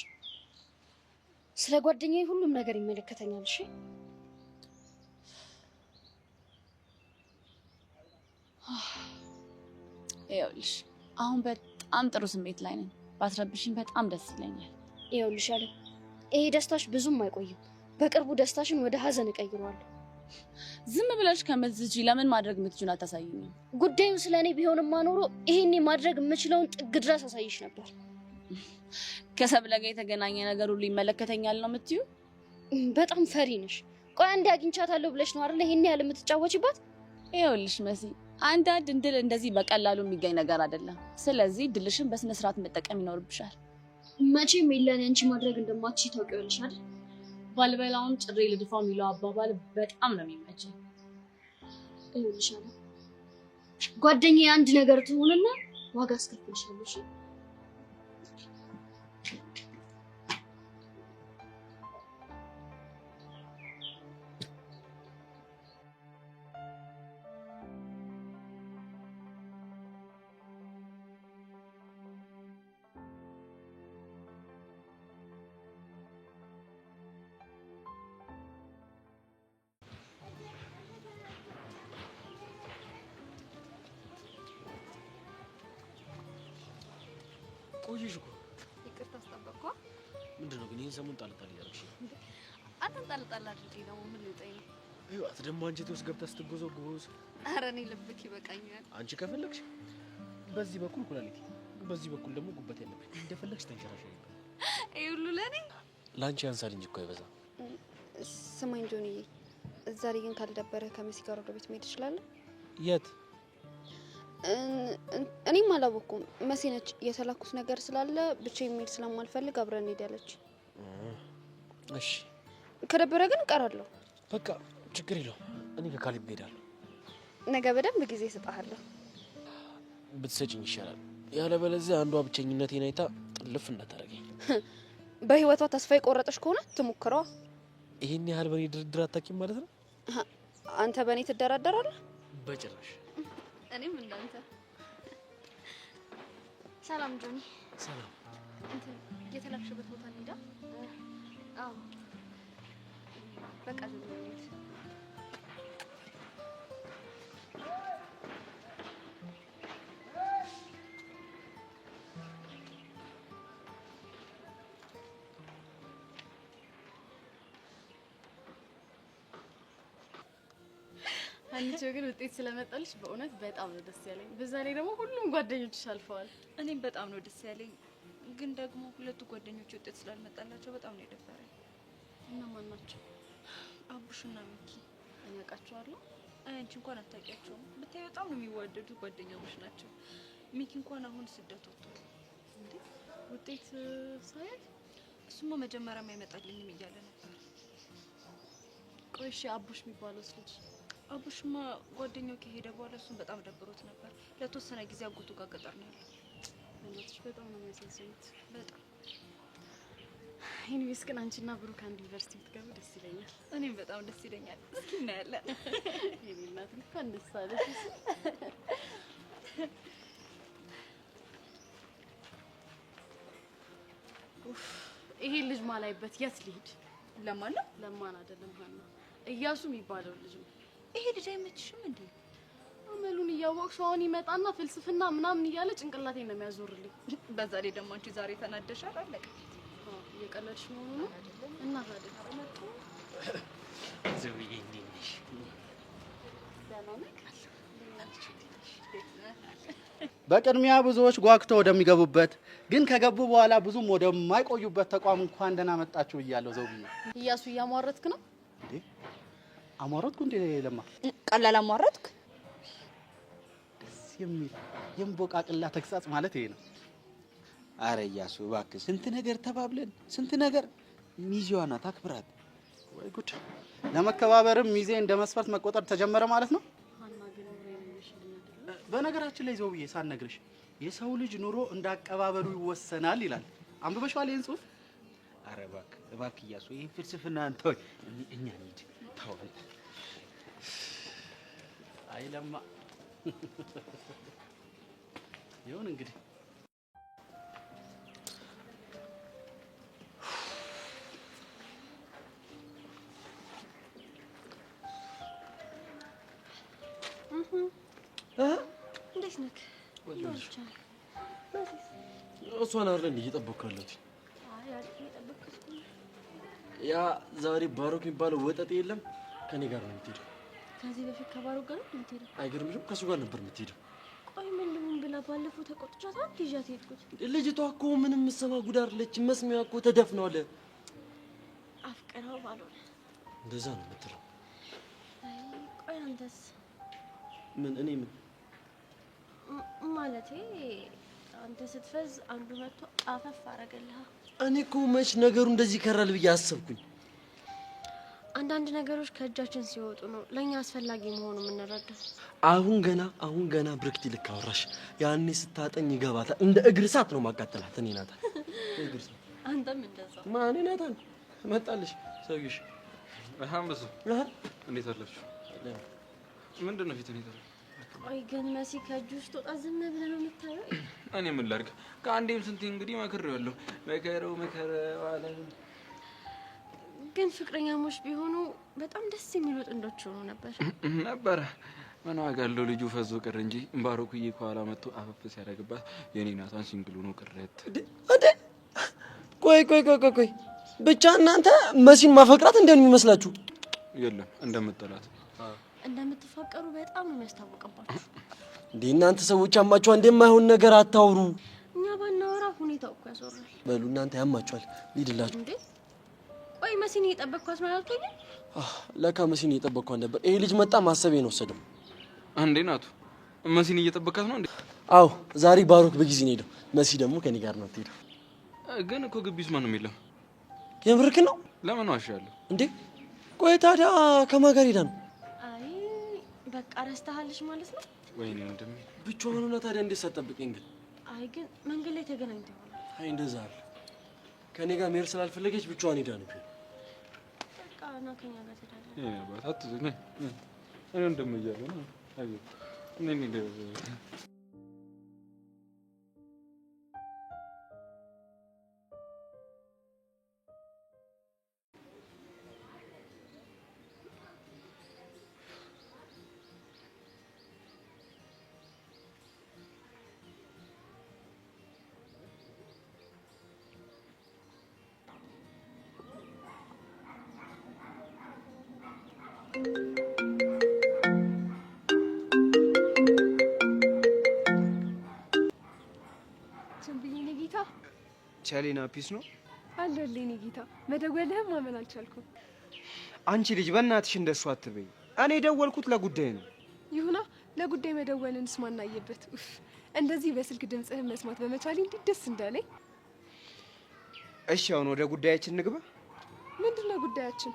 ስለ ጓደኛዬ ሁሉም ነገር ይመለከተኛል። እሺ ይኸውልሽ አሁን በጣም ጥሩ ስሜት ላይ ነኝ። ባትረብሽኝ በጣም ደስ ይለኛል። ይኸውልሽ አለ ይሄ ደስታሽ ብዙም አይቆይም። በቅርቡ ደስታሽን ወደ ሀዘን እቀይረዋለሁ። ዝም ብለሽ ከምትዝጂ ለምን ማድረግ የምትችይውን አታሳይኝም? ጉዳዩ ስለኔ ቢሆንማ ኖሮ ይሄኔ ማድረግ የምችለውን ጥግ ድረስ አሳይሽ ነበር። ከሰብለ ጋር የተገናኘ ነገር ሁሉ ይመለከተኛል ነው የምትዩ? በጣም ፈሪ ነሽ። ቆይ አንዴ አግኝቻታለሁ ብለሽ ነው አይደል ይሄን ያህል የምትጫወቺባት? ይኸውልሽ መሲ፣ አንዳንድ ድል እንደዚህ በቀላሉ የሚገኝ ነገር አይደለም። ስለዚህ ድልሽን በስነ ስርዓት መጠቀም ይኖርብሻል። መቼም የለን አንቺ ማድረግ እንደማትችይ ታውቂዋለሽ አይደል? ባልበላውን ጭሬ ልድፋው የሚለው አባባል በጣም ነው የሚመቸኝ። ይኸውልሽ አለ ጓደኛዬ አንድ ነገር ትሆንና ዋጋ አስከፍልሻለሽ። ቆይሽ እኮ ይቅርታ አስጠበቅኳ። ምንድን ነው ግን ይህን ሰሞን ጣልጣል እያደረግሽ? አንተን ጣልጣል አድርጌ ደግሞ ምን ልጠኝ ነው? ይኸዋት ደግሞ አንቺ ውስጥ ገብታ ስትጎዘጎዝ። ኧረ እኔ ልብክ ይበቃኛል። አንቺ ከፈለግሽ በዚህ በኩል ኩላሊት፣ በዚህ በኩል ደግሞ ጉበት ያለብኝ እንደፈለግሽ ተንሸራሽ። ይሄ ሁሉ ለእኔ ለአንቺ ያንሳል እንጂ እኮ አይበዛም። ስማኝ ጆኒዬ፣ ዛሬ ግን ካልደበረ ከመሲ ጋር ወደ ቤት መሄድ እችላለሁ? የት? እኔም አላወኩም። መሲ ነች የተላኩት ነገር ስላለ ብቻዬን መሄድ ስለማልፈልግ አብረን እንሄዳለች። እሺ ከደበረ ግን እቀራለሁ። በቃ ችግር የለውም። እኔ ከካሊብ እሄዳለሁ። ነገ በደንብ ጊዜ እሰጥሃለሁ። ብትሰጭኝ ይሻላል። ያለበለዚያ አንዷ ብቸኝነቴን አይታ ጥልፍ እንዳታደርገኝ። በህይወቷ ተስፋ የቆረጠች ከሆነ ትሞክረዋ። ይሄን ያህል በኔ ድርድር አታውቂም ማለት ነው? አንተ በእኔ ትደራደራለህ? በጭራሽ። እኔም እንዳንተ። ሰላም ጆኒ። ሰላም። እንትን የተላክሽበት ቦታ እንሂዳ? አዎ በቃ ጆኒ እንሂድ። አንቺ ግን ውጤት ስለመጣልሽ በእውነት በጣም ነው ደስ ያለኝ። በዛ ላይ ደግሞ ሁሉም ጓደኞችሽ አልፈዋል። እኔም በጣም ነው ደስ ያለኝ። ግን ደግሞ ሁለቱ ጓደኞች ውጤት ስላልመጣላቸው በጣም ነው የደበረኝ። እና ማን ናቸው? አቡሽና ሚኪ። እኔ አውቃቸዋለሁ። አንቺ እንኳን አታውቂያቸውም። ብታይ በጣም ነው የሚዋደዱ ጓደኛሞች ናቸው። ሚኪ እንኳን አሁን ስደት ወጥቷል። እንዴ ውጤት ሳይል? እሱማ መጀመሪያም አይመጣልኝም እያለ ነበር። ቆይ እሺ አቡሽ የሚባለውስ ልጅ? አቡሽማ ጓደኛው ከሄደ በኋላ እሱን በጣም ደብሮት ነበር። ለተወሰነ ጊዜ አጎቱ ጋር ገጠር ነው ያለው። እናትሽ በጣም ነው የሚያሳዝኑት። በጣም ኢኒዌይስ ግን አንቺና ብሩክ አንድ ዩኒቨርሲቲ ብትገቡ ደስ ይለኛል። እኔም በጣም ደስ ይለኛል። እስኪ እናያለን። የኔ እናት እንኳን ደስ አለሽ። ይሄ ልጅ ማላይበት የት ልሂድ? ለማን ነው? ለማን አይደለም ሀና፣ እያሱ የሚባለው ልጅ ነው። ይሄ ልጅ አይመችሽም እንዴ? አመሉን እያወቅሽ አሁን ይመጣና ፍልስፍና ምናምን እያለ ጭንቅላቴን ነው የሚያዞርልኝ። በዛ ላይ ደግሞ አንቺ ዛሬ ተናደሻል። አለቀ። እየቀለድሽ መሆኑ ነው? እና ታዲያ ዘውዬ እንዴት ነሽ? በቅድሚያ ብዙዎች ጓግተው ወደሚገቡበት ግን ከገቡ በኋላ ብዙም ወደማይቆዩበት ተቋም እንኳን ደህና መጣችሁ እያለሁ ዘውዬ። እያሱ እያሟረትክ ነው እንዴ? አሟረትኩ እንዴ? ለማ ቀላል አሟረትክ? ደስ የሚል የምቦቃቅላ ተግሳጽ ማለት ይሄ ነው። አረ እያሱ እባክህ ስንት ነገር ተባብለን ስንት ነገር። ሚዜዋ ናት አክብራት። ወይ ጉድ! ለመከባበርም ሚዜ እንደ መስፈርት መቆጠር ተጀመረ ማለት ነው። በነገራችን ላይ ዘውዬ ሳልነግርሽ የሰው ልጅ ኑሮ እንዳቀባበሉ ይወሰናል ይላል። አንብበሽዋል ይሄን ጽሑፍ? አረ እባክህ እያሱ ይሄ ፍልስፍና አንተው እኛ እንሂድ። ተው። አይ ለማ ይሁን እንግዲህ እንዴት ነህ? እሷን አይደል እንዴ እየጠበቅኩት? አይ እየጠበቅኩት። ያ ዛሬ ባሮክ የሚባለው ወጠጤ የለም ከኔ ጋር ነው የምትሄደው። ከዚህ በፊት ከባሮክ ጋር ነው የምትሄደው? አይገርምሽም? ከሱ ጋር ነበር የምትሄደው። ቆይ ምን ልሁን ብላ ባለፈው ተቆጥቻት አንተ ይዣት ሄድኩት። ልጅቷ እኮ ምንም የምትሰማ ጉድ አይደለች። መስሚያ እኮ ተደፍኗል። አፍቅረው ባልሆነ እንደዛ ነው የምትለው። አይ ቆይ አንተስ? ምን እኔ ምን ማለቴ አንተ ስትፈዝ አንዱ መጥቶ አፈፍ አረገልህ። እኔ እኮ መች ነገሩ እንደዚህ ይከራል ብዬ አሰብኩኝ። አንዳንድ ነገሮች ከእጃችን ሲወጡ ነው ለኛ አስፈላጊ መሆኑ የምንረዳው። አሁን ገና ብርክቲ ልክ አወራሽ። ያኔ ስታጠኝ ይገባታል። እንደ እግር እሳት ነው ማቃጠላት። እኔ ናታ እግር እሳት። አንተም እንደዛው። ማን ናታን መጣልሽ? ሰውዬሽ አንበሱ እንዴት አለሽ? ምንድን ነው ፊትህ ነው? ቆይ ግን መሲ ከእጁ ውስጥ ወጣ ዝም ብለህ ነው የምታየው? እኔ ምን ላድርግ? ከአንዴም ስንቴ እንግዲህ መክሬዋለሁ። መከረው አለ። ግን ፍቅረኛሞች ቢሆኑ በጣም ደስ የሚሉ ጥንዶች ሆኖ ነበረ። ምን ዋጋ አለው? ልጁ ፈዞ ቀረ እንጂ ባሮክዬ ከኋላ መጥቶ አፈፍ ሲያደርግባት የኔ ናታን ሲንግሉ ነው ቅረት። ቆይ ብቻ እናንተ መሲን ማፈቅራት እንደምን ይመስላችሁ? የለም እንደምትጠላት እንደምትፋቀሩ በጣም ነው የሚያስታውቅባችሁ። እንዴ እናንተ ሰዎች ያማችሁ እንደማይሆን ነገር አታውሩ። እኛ ባናወራ ሁኔታው እኮ ያስወራል። በሉ እናንተ ያማችኋል። ሊድላችሁ እንዴ ቆይ መሲን እየጠበቅኳት ነው ያልኩኝ? ለካ መሲን እየጠበቅኳት ነበር። ይሄ ልጅ መጣ ማሰቤ ነው ወሰደው። አንዴ ናቱ መሲን እየጠበቃት ነው እንዴ? አዎ ዛሬ ባሮክ በጊዜ ነው ሄደው። መሲ ደግሞ ከኔ ጋር ነው የምትሄደው። ግን እኮ ግቢስ ማንም የለም። የምርክ ነው? ለምን ዋሻለሁ እንዴ? ቆይ ታዲያ ከማን ጋር ሄዳ ነው? አይ በቃ ረስተሃልሽ ማለት ነው? ወይኔ ወንድሜ ብቻዋን ሆና ታዲያ እንዴት ሳትጠብቀኝ ግን? አይ ግን መንገድ ላይ ተገናኝተው ይሆናል። አይ እንደዛ አለ። ከኔ ጋር መሄድ ስላልፈለገች ብቻዋን ሄዳ ነው። በቃ ና ከኛ ጋር ትሄዳለህ። አባት አትዘኝ። እኔ እንደምያለሁ ነው አይ እኔ ቸምብዬ ጌታ ቻሌና ፒስ ነው አለልኝ ጌታ። መደወልህም ማመን አልቻልኩም። አንቺ ልጅ በእናትሽ እንደሱ አትበይ። እኔ ደወልኩት ለጉዳይ ነው። ይሁና ለጉዳይ መደወልን ስማናየበት እንደዚህ በስልክ ድምጽህን መስማት በመቻሌ እንዴት ደስ እንዳለኝ። እሺ አሁን ወደ ጉዳያችን ንግባ። ምንድነው ጉዳያችን?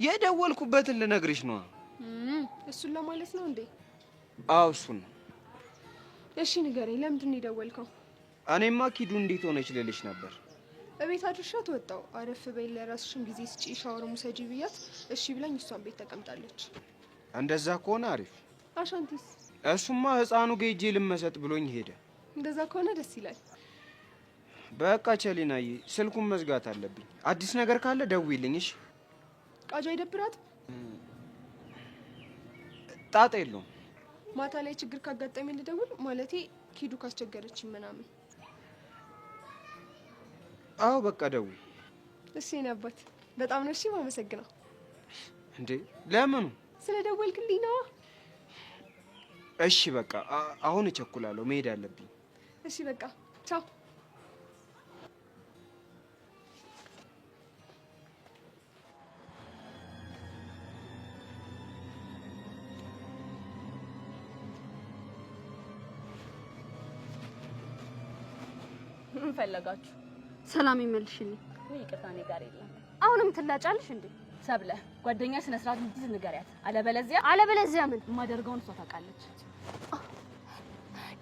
የደወልኩበትን ልነግርሽ ነው። እሱን ለማለት ነው እንዴ? አዎ እሱን ነው። እሺ ንገረኝ፣ ለምንድን ነው የደወልከው? እኔማ ኪዱ እንዴት ሆነች ልልሽ ነበር። እቤት አድርሻት ወጣው። አረፍ በይ፣ ለራስሽም ጊዜ ስጪ፣ ሻወርም ውሰጂ ብያት እሺ ብላኝ እሷን ቤት ተቀምጣለች። እንደዛ ከሆነ አሪፍ። አሻንቲስ? እሱማ ህፃኑ ጌጄ ልመሰጥ ብሎኝ ሄደ። እንደዛ ከሆነ ደስ ይላል። በቃ ቸሊናዬ ስልኩን መዝጋት አለብኝ። አዲስ ነገር ካለ ደውይልኝ እሺ? ቃጃ አይደብራት? ጣጣ የለውም። ማታ ላይ ችግር ካጋጠመኝ ልደውል? ማለቴ ኪዱ ካስቸገረችኝ ምናምን። አዎ በቃ ደውይ። እሺ የኔ አባት በጣም ነው እሺ ማመሰግነው። እንዴ ለምኑ? ስለደወልክልኝ ነው። እሺ በቃ አሁን እቸኩላለሁ፣ መሄድ አለብኝ። እሺ በቃ ቻው። ምን ፈለጋችሁ? ሰላም ይመልሽልኝ። ወይ ይቅርታ፣ እኔ ጋር የለም። አሁንም ትላጫለሽ እንዴ? ሰብለ ጓደኛ ስነ ስርዓት እንድትይዝ ንገሪያት። አለበለዚያ ምን የማደርገውን እሷ ታውቃለች።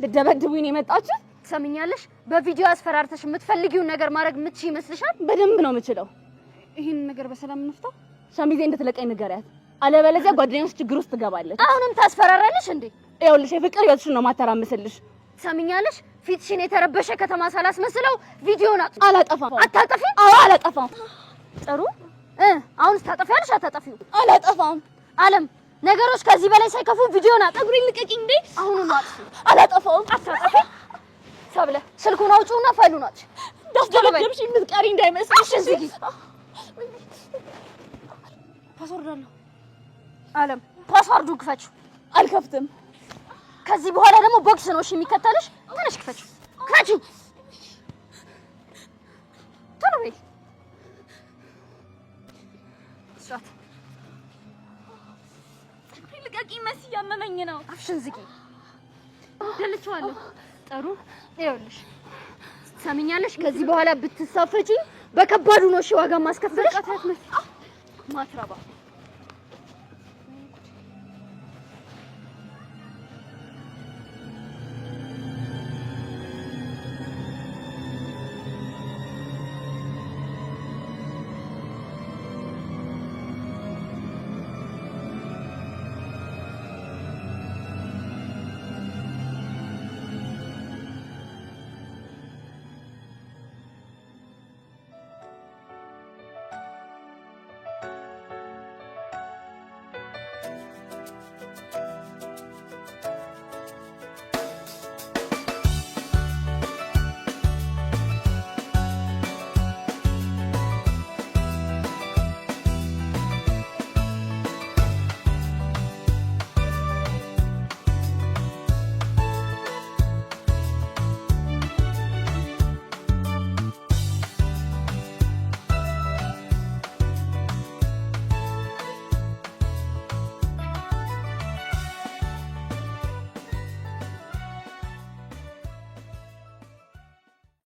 ልደበድቡኝ ነው የመጣችሁ? ትሰሚኛለሽ? በቪዲዮ አስፈራርተሽ የምትፈልጊውን ነገር ማድረግ የምትችይ ይመስልሻል? በደንብ ነው የምችለው። ይህን ነገር በሰላም እንፍታው። ሸሚዜ እንድትለቀኝ ንገሪያት። አለበለዚያ ጓደኛሽ ችግር ውስጥ ትገባለች። አሁንም ታስፈራራለሽ እንዴ? ይኸውልሽ የፍቅር ህይወትሽን ነው ማተራመስልሽ። ትሰሚኛለሽ? ፊትሽን የተረበሸ ከተማ ሳላስመስለው ቪዲዮን አላጠፋም። አታጠፊም? አዎ አላጠፋም። ጥሩ። አሁንስ ታጠፊያለሽ? አታጠፊው? አላጠፋም። አለም ነገሮች ከዚህ በላይ ሳይከፉ ቪዲዮን ጠጉሬን ልቀቂኝ እንዴ! አሁኑን አጥፊ። አላጠፋውም። አታጠፊ። ሰብለ ስልኩን አውጪውና ፋይሉን አጥፊ። እንዳስደበደብሽ የምትቀሪ እንዳይመስልሽ። ዝጊ። ፓስወርድ አለው። አለም ፓስወርዱን ክፈችው። አልከፍትም። ከዚህ በኋላ ደግሞ ቦክስ ነው እሺ የሚከተልሽ። ተነሽ ክፈችው። ክፈችው። ቶሎ በይ። ስራት ልቀቂኝ መሲ፣ ያመመኝ ነው። አፍሽን ዝጊ። ደልቼዋለሁ። ጥሩ። ይኸውልሽ ሰሚኛለሽ፣ ከዚህ በኋላ ብትሳፈጪ በከባዱ ነው እሺ ዋጋ ማስከፈልሽ። ማትረባ